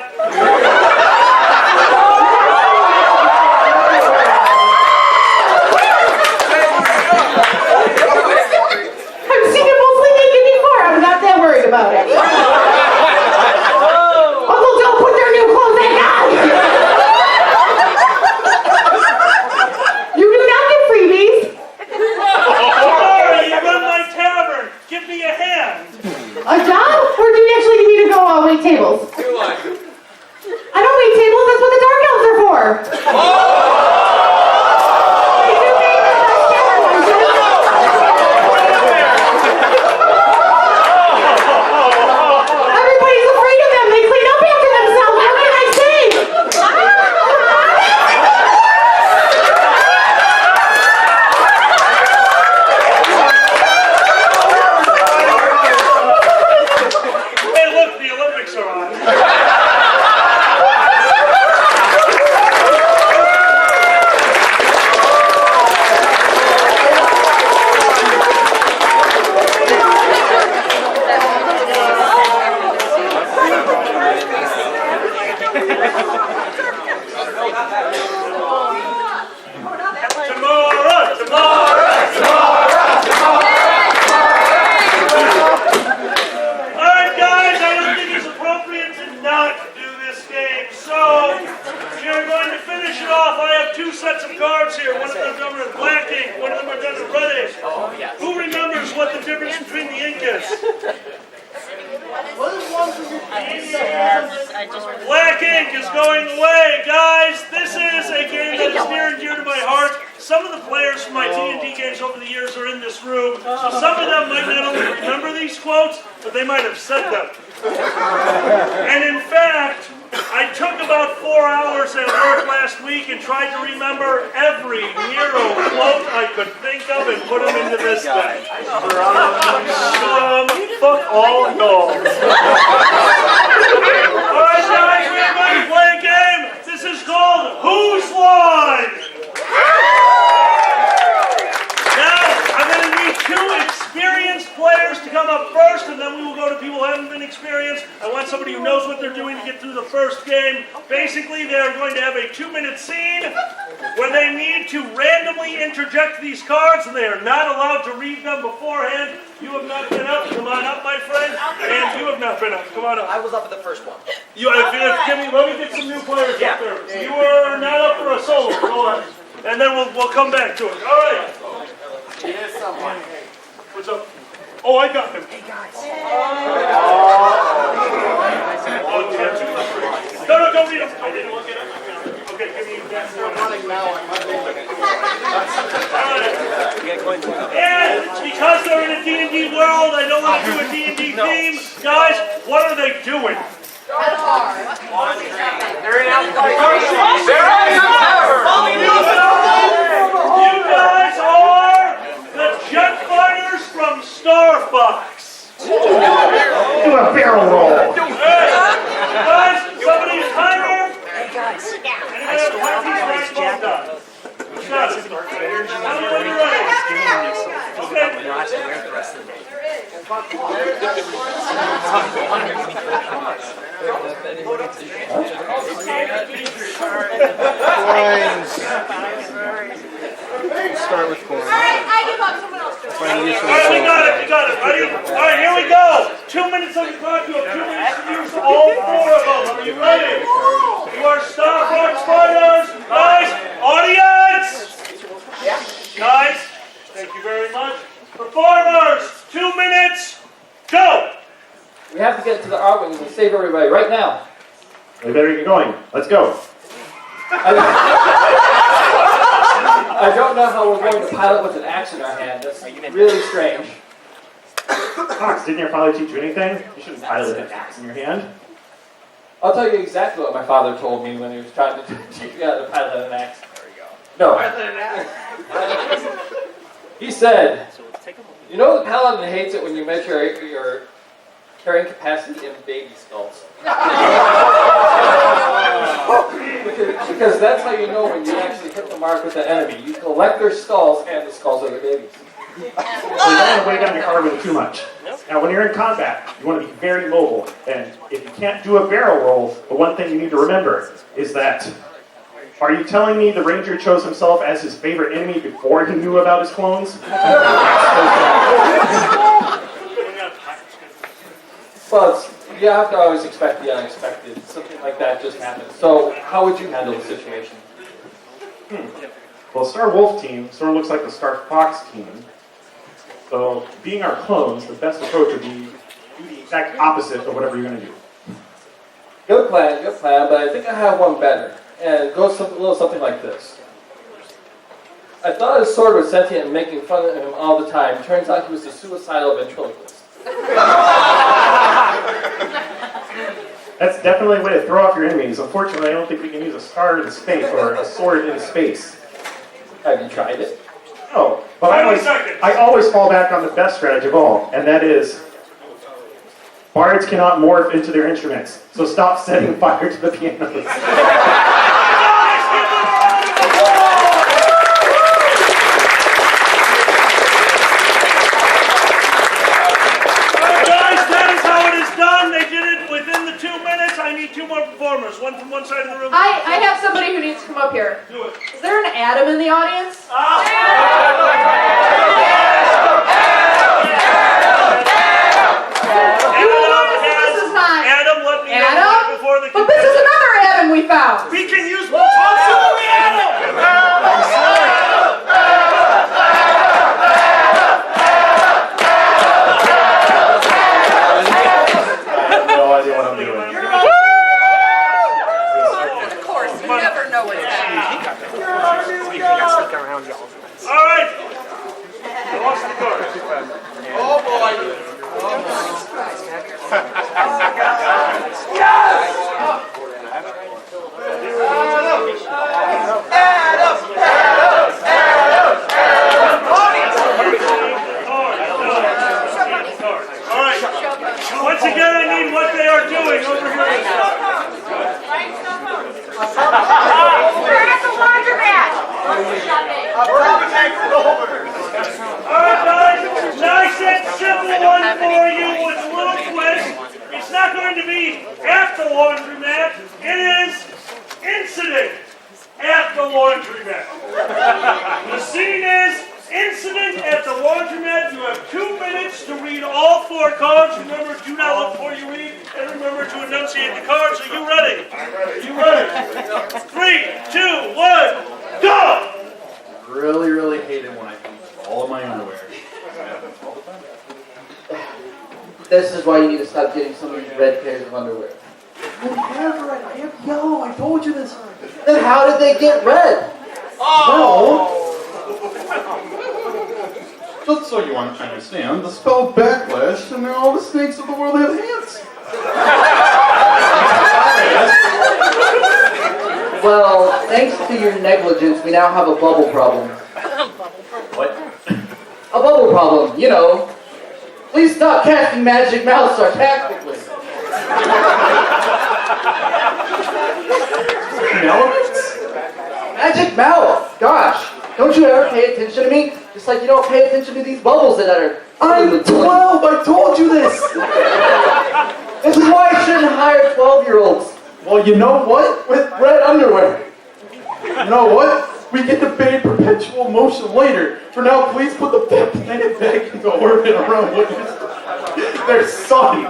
I've seen him mostly naked before. I'm not that worried about it. Uncle Joe, put their new clothes back on! You do not get freebies. Sorry, you run my tavern. Give me a hand. A job? Or do you actually need me to go wait tables? New line. I don't wait tables. That's what the dark elves are for. Deacons. Black ink is going away, guys. This is a game that is near and dear to my heart. Some of the players from my D&D games over the years are in this room, so some of them might not only remember these quotes, but they might have said them. And in fact, I took about 4 hours at work last week and tried to remember every Nero quote I could think of and put them into this thing. Fuck all y'all. Alright guys, we're going to play a game. This is called Whose Line? Now, I'm going to need 2 experienced players to come up first, and then we will go to people who haven't been experienced. I want somebody who knows what they're doing to get through the first game. Basically, they are going to have a 2-minute scene where they need to randomly interject these cards, and they are not allowed to read them beforehand. You have not been up. Come on up, my friend. And you have not been up. Come on up. I was up at the first one. Let me get some new players up there. You are not up for a solo. Go on. And then we'll come back to it. All right. Here's someone. What's up? Oh, I got them. Hey, guys. No, don't read them. I didn't look at them. Okay, give me that. Running now. And because they're in a D&D world, I don't want to do a D&D theme. Guys, what are they doing? They're in You guys are the jet fighters from Star Fox. Do a barrel roll. Guys, somebody's timer. Hey guys, Anybody I have stole 20 Father's right jacket. got it? Who's got it? Tell me when you're ready. Okay. Not to wear the rest of the day. Coins. Start with coins. Alright, I give up. Someone else do it. Alright, we got it. Ready? Alright, here we go. 2 minutes on the clock. You have 2 minutes to use all 4 of them. Are you ready? You are Star Fox fighters. Guys, audience. Guys, thank you very much. Performers, 2 minutes. Go. We have to get to the art wing and save everybody right now. We better get going. Let's go. I don't know how we're going to pilot with an axe in our hand. That's really strange. Fox, didn't your father teach you anything? You shouldn't pilot with an axe in your hand. I'll tell you exactly what my father told me when he was trying to teach me how to pilot an axe. No. He said, you know the paladin hates it when you measure your carrying capacity in baby skulls. Because that's how you know when you actually hit the mark with the enemy. You collect their skulls and the skulls of the babies. So you don't want to weigh down your armor too much. Now, when you're in combat, you want to be very mobile. And if you can't do a barrel roll, the one thing you need to remember is that, are you telling me the ranger chose himself as his favorite enemy before he knew about his clones? Well, you have to always expect the unexpected. Something like that just happened. So, how would you handle the situation? Well, Star Wolf team sort of looks like the Star Fox team. So, being our clones, the best approach would be do the exact opposite of whatever you're going to do. Good plan, but I think I have one better. And it goes a little something like this. I thought his sword was sentient and making fun of him all the time. Turns out he was a suicidal ventriloquist. That's definitely a way to throw off your enemies. Unfortunately, I don't think we can use a star in space or a sword in space. Have you tried it? No, but I always fall back on the best strategy of all, and that is bards cannot morph into their instruments, so stop setting fire to the pianos. I need 2 more performers, one from one side of the room. I have somebody who needs to come up here. Do it. Is there an Adam in the audience? Adam, let me know before the But this is another Adam we found. We can use multiple Adam. scene at the laundromat. It is incident at the laundromat. The scene is incident at the laundromat. You have 2 minutes to read all 4 cards. Remember, do not look before you read, and remember to enunciate the cards. Are you ready? You ready? 3, 2, 1, go! Really hate it when I lose all of my underwear. This is why you need to stop getting some of these red pairs of underwear. I have red. I have yellow. I told you this. Then how did they get red? Just so you understand, the spell backlash, and all the snakes of the world have hands. Well, thanks to your negligence, we now have a bubble problem. What? A bubble problem, you know. Please stop casting Magic Mouse sarcastically. Magic Mouse! Gosh, don't you ever pay attention to me? Just like you don't pay attention to these bubbles that are... I'm 12! I told you this! This is why I shouldn't hire 12-year-olds. Well, you know what? With red underwear. You know what? We get to debate perpetual motion later. For now, please put the planet back into orbit around what is their sun.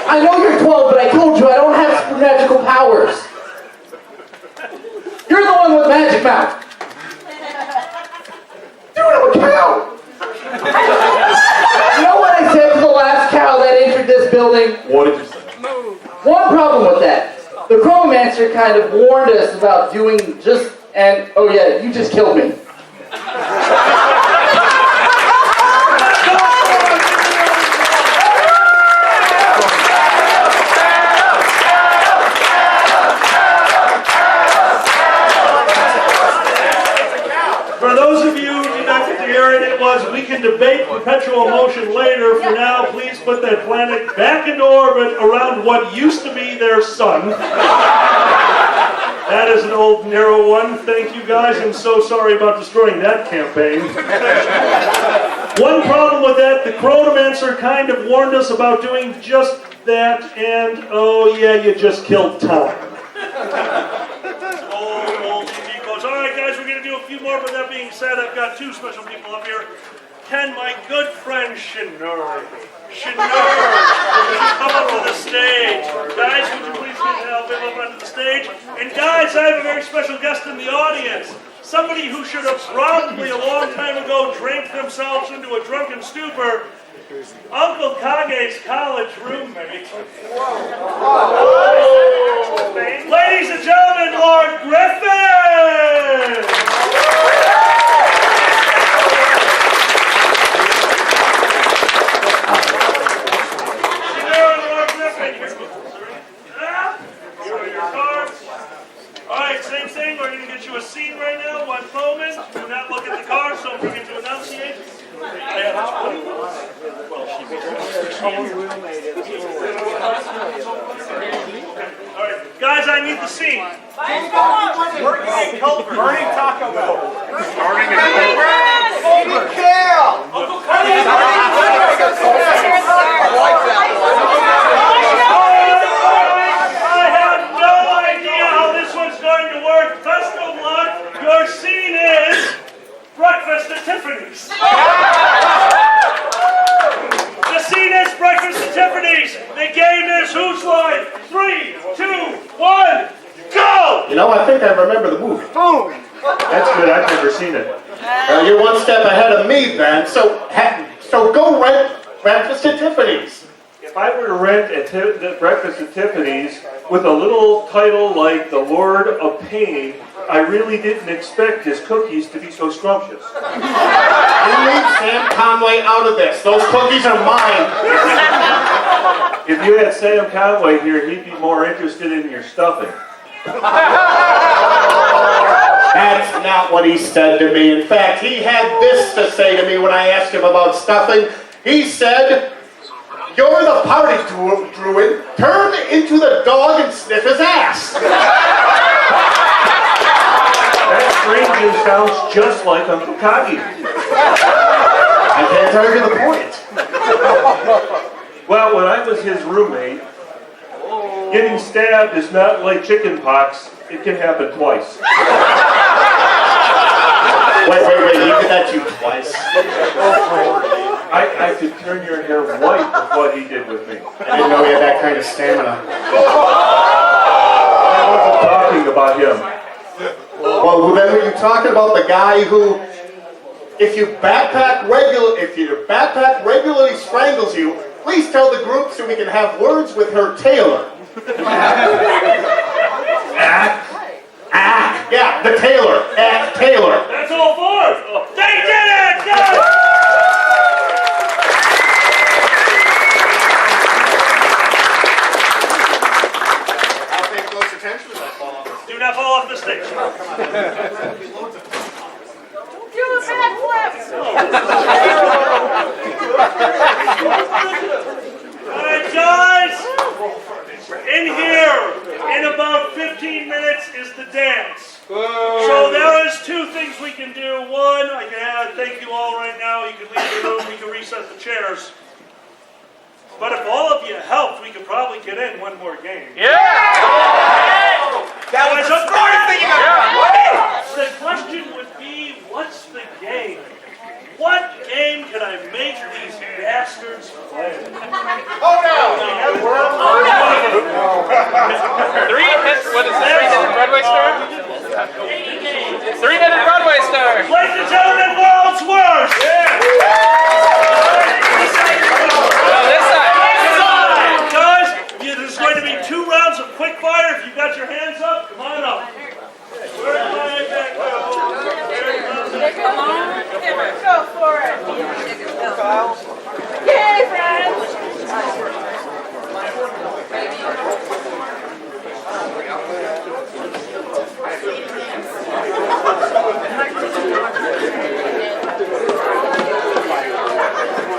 I know you're 12, but I told you I don't have super magical powers. You're the one with Magic Mouth. Dude, I'm a cow! You know what I said to the last cow that entered this building? What did you say? One problem with that. The Chronomancer kind of warned us about doing just, and, oh yeah, you just killed me. For those of you who did not get to hear it, it was, we can debate perpetual motion later. For now, please put that planet back into orbit around what used to be their sun. That is an old, narrow one. Thank you, guys. I'm so sorry about destroying that campaign. One problem with that, the Chronomancer kind of warned us about doing just that, and, oh yeah, you just killed time. Old TV quotes. All right, guys, we're going to do a few more. With that being said, I've got 2 special people up here. Can my good friend Shinur, come up to the stage? Guys, would you please help him up onto the stage? And guys, I have a very special guest in the audience. Somebody who should have probably a long time ago drank themselves into a drunken stupor. Uncle Kage's college roommate. Ladies and gentlemen, Lord Griffin! Alright, same thing. We're going to get you a scene right now. One moment. Do not look at the cards. Don't forget to enunciate. Alright, guys, I need the scene. Burning Taco Bell. Burning kale! Uncle I like that one. I have no idea how this one's going to work. Best of luck. Your scene is breakfast at Tiffany's. The scene is breakfast at Tiffany's. The game is whose line? 3, 2, 1, go! You know, I think I remember the movie. Boom! That's good. I've never seen it. Well, you're one step ahead of me, then. So go rent breakfast at Tiffany's. If I were to rent the breakfast at Tiffany's with a little title like The Lord of Pain, I really didn't expect his cookies to be so scrumptious. You leave Sam Conway out of this. Those cookies are mine. If you had Sam Conway here, he'd be more interested in your stuffing. That's not what he said to me. In fact, he had this to say to me when I asked him about stuffing. He said, "You're the party druid. Turn into the dog and sniff his ass." That stranger sounds just like Uncle Kagi. I can't argue the point. Well, when I was his roommate, getting stabbed is not like chicken pox. It can happen twice. Wait, he did that to you twice. I could turn your hair white with what he did with me. I didn't know he had that kind of stamina. I wasn't talking about him. Well, then were you talking about the guy who, if your backpack regularly strangles you, please tell the group so we can have words with her tailor. Yeah, the tailor. Tailor. That's all four. They did it! Yes! I'll pay close attention as I fall off the stage. Do not fall off the stage. Do a backflip. All right, guys. In here, in about 15 minutes, is the dance. So there is two things we can do. One, I can thank you all right now. You can leave the room. We can reset the chairs. But if all of you helped, we could probably get in one more game. Yeah! That was the smartest thing you ever done. The question would be, what's the game? What game can I make these bastards play? Oh no! What is that? 3-minute Broadway star? 3-minute Broadway star. Ladies and gentlemen, world's worst! This side. Guys, there's going to be 2 rounds of quick fire. If you've got your hands up, come on up. Where's my back? Come on. Go for it. Yay, friends.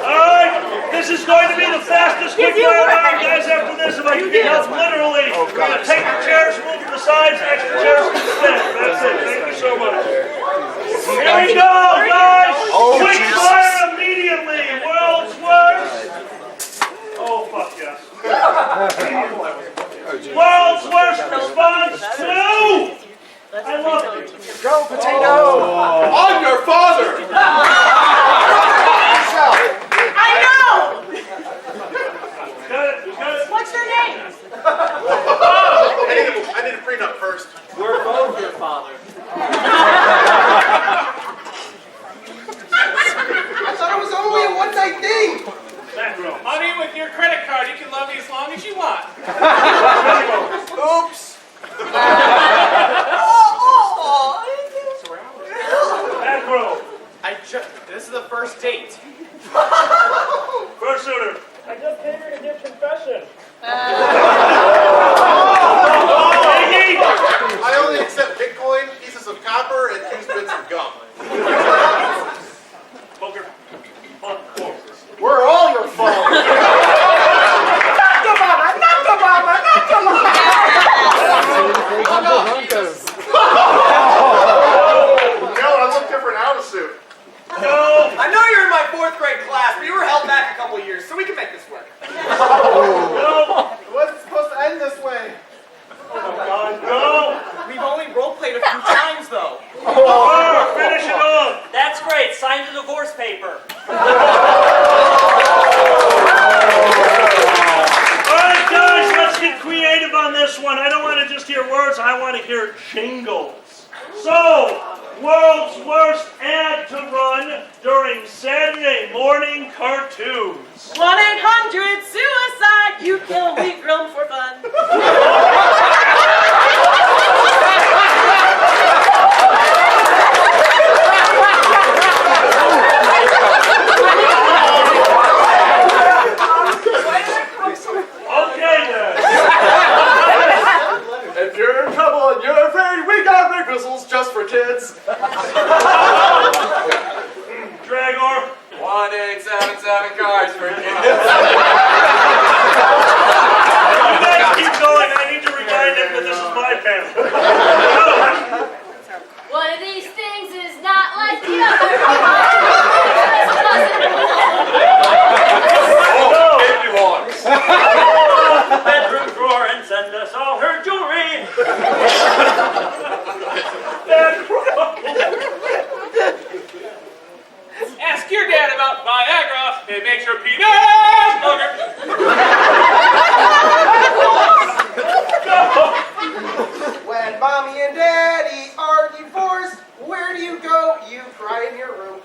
Alright, this is going to be the fastest quick fire round, guys. After this, if I can get help, literally, we're going to take your chairs, move to the sides, extra chairs can stand. That's it. Thank you so much. Here we go, guys! Quick fire immediately! World's worst! Oh, fuck yes. World's worst response to... I love you. Go, potato! I'm your father! I know. Got it. What's your name? I need a prenup first. We're both your father. I thought it was only a one-night thing! Honey, with your credit card, you can love me as long as you want. Oops! Back row. This is the first date. First suitor. I just came here to give confession. I only accept Bitcoin, pieces of copper, and used bits of gum. Poker. On four. We're all your fault. No, I look different out of suit. No. I know you're in my 4th grade class, but you were held back a couple years, so we can make this work. No. It wasn't supposed to end this way. No. We've only role-played a few times, though. Finish it off. That's great. Sign the divorce paper. Alright, guys, let's get creative on this one. I don't want to just hear words, I want to hear jingles. So, world's worst ad to run during Saturday morning cartoons. 1-800-SUICIDE. You kill, we grill for fun. Okay, then. If you're in trouble and you're afraid, we got big whistles just for kids. Dragor. 1877 cars for kids. You guys keep going. I need to remind him that this is my pen. One of these things is not like the other. Oh, if you want. Viagra, it makes your penis longer. When mommy and daddy are divorced, where do you go? You cry in your room.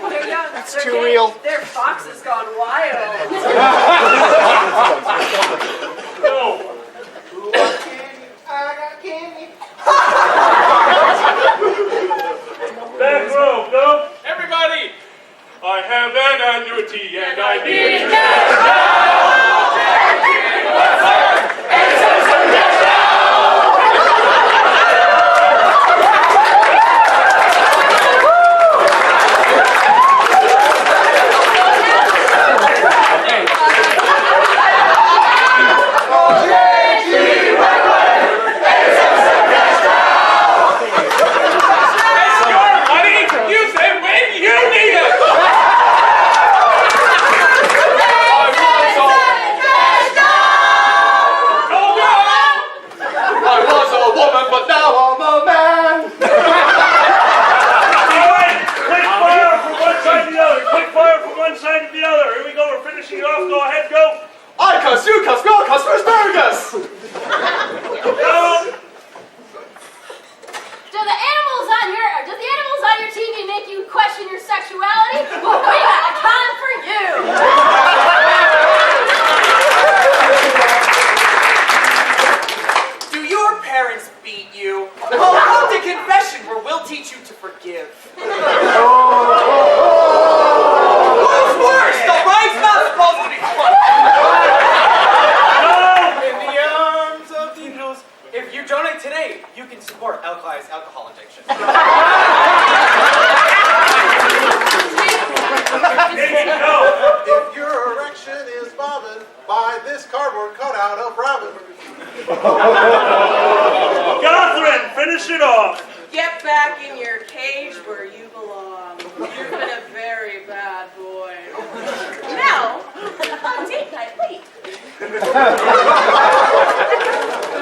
They're young. That's They're too gay. real. Their fox has gone wild. No. Who wants candy? I got candy. Back row, go. Everybody, I have an annuity and I need it Catherine, finish it off. Get back in your cage where you belong. You've been a very bad boy. Now, on date night late.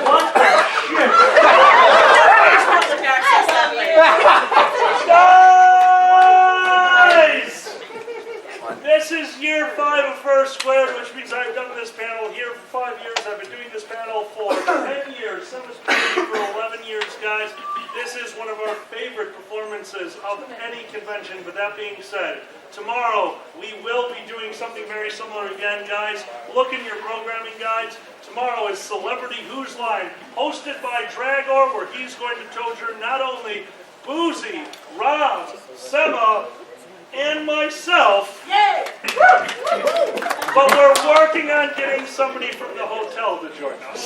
What the shit? Guys! This is year 5 of Fursquared, which means I've done this panel here for 5 years. I've been doing this panel for 10 years. Some has been for 11 years, guys. This is one of our favorite performances of any convention. But that being said, tomorrow we will be doing something very similar again, guys. Look in your programming guides. Tomorrow is Celebrity Who's Line, hosted by Dragor, where he's going to torture not only Boozy, Rob, Seba, and myself. Yay! But we're working on getting somebody from the hotel to join us.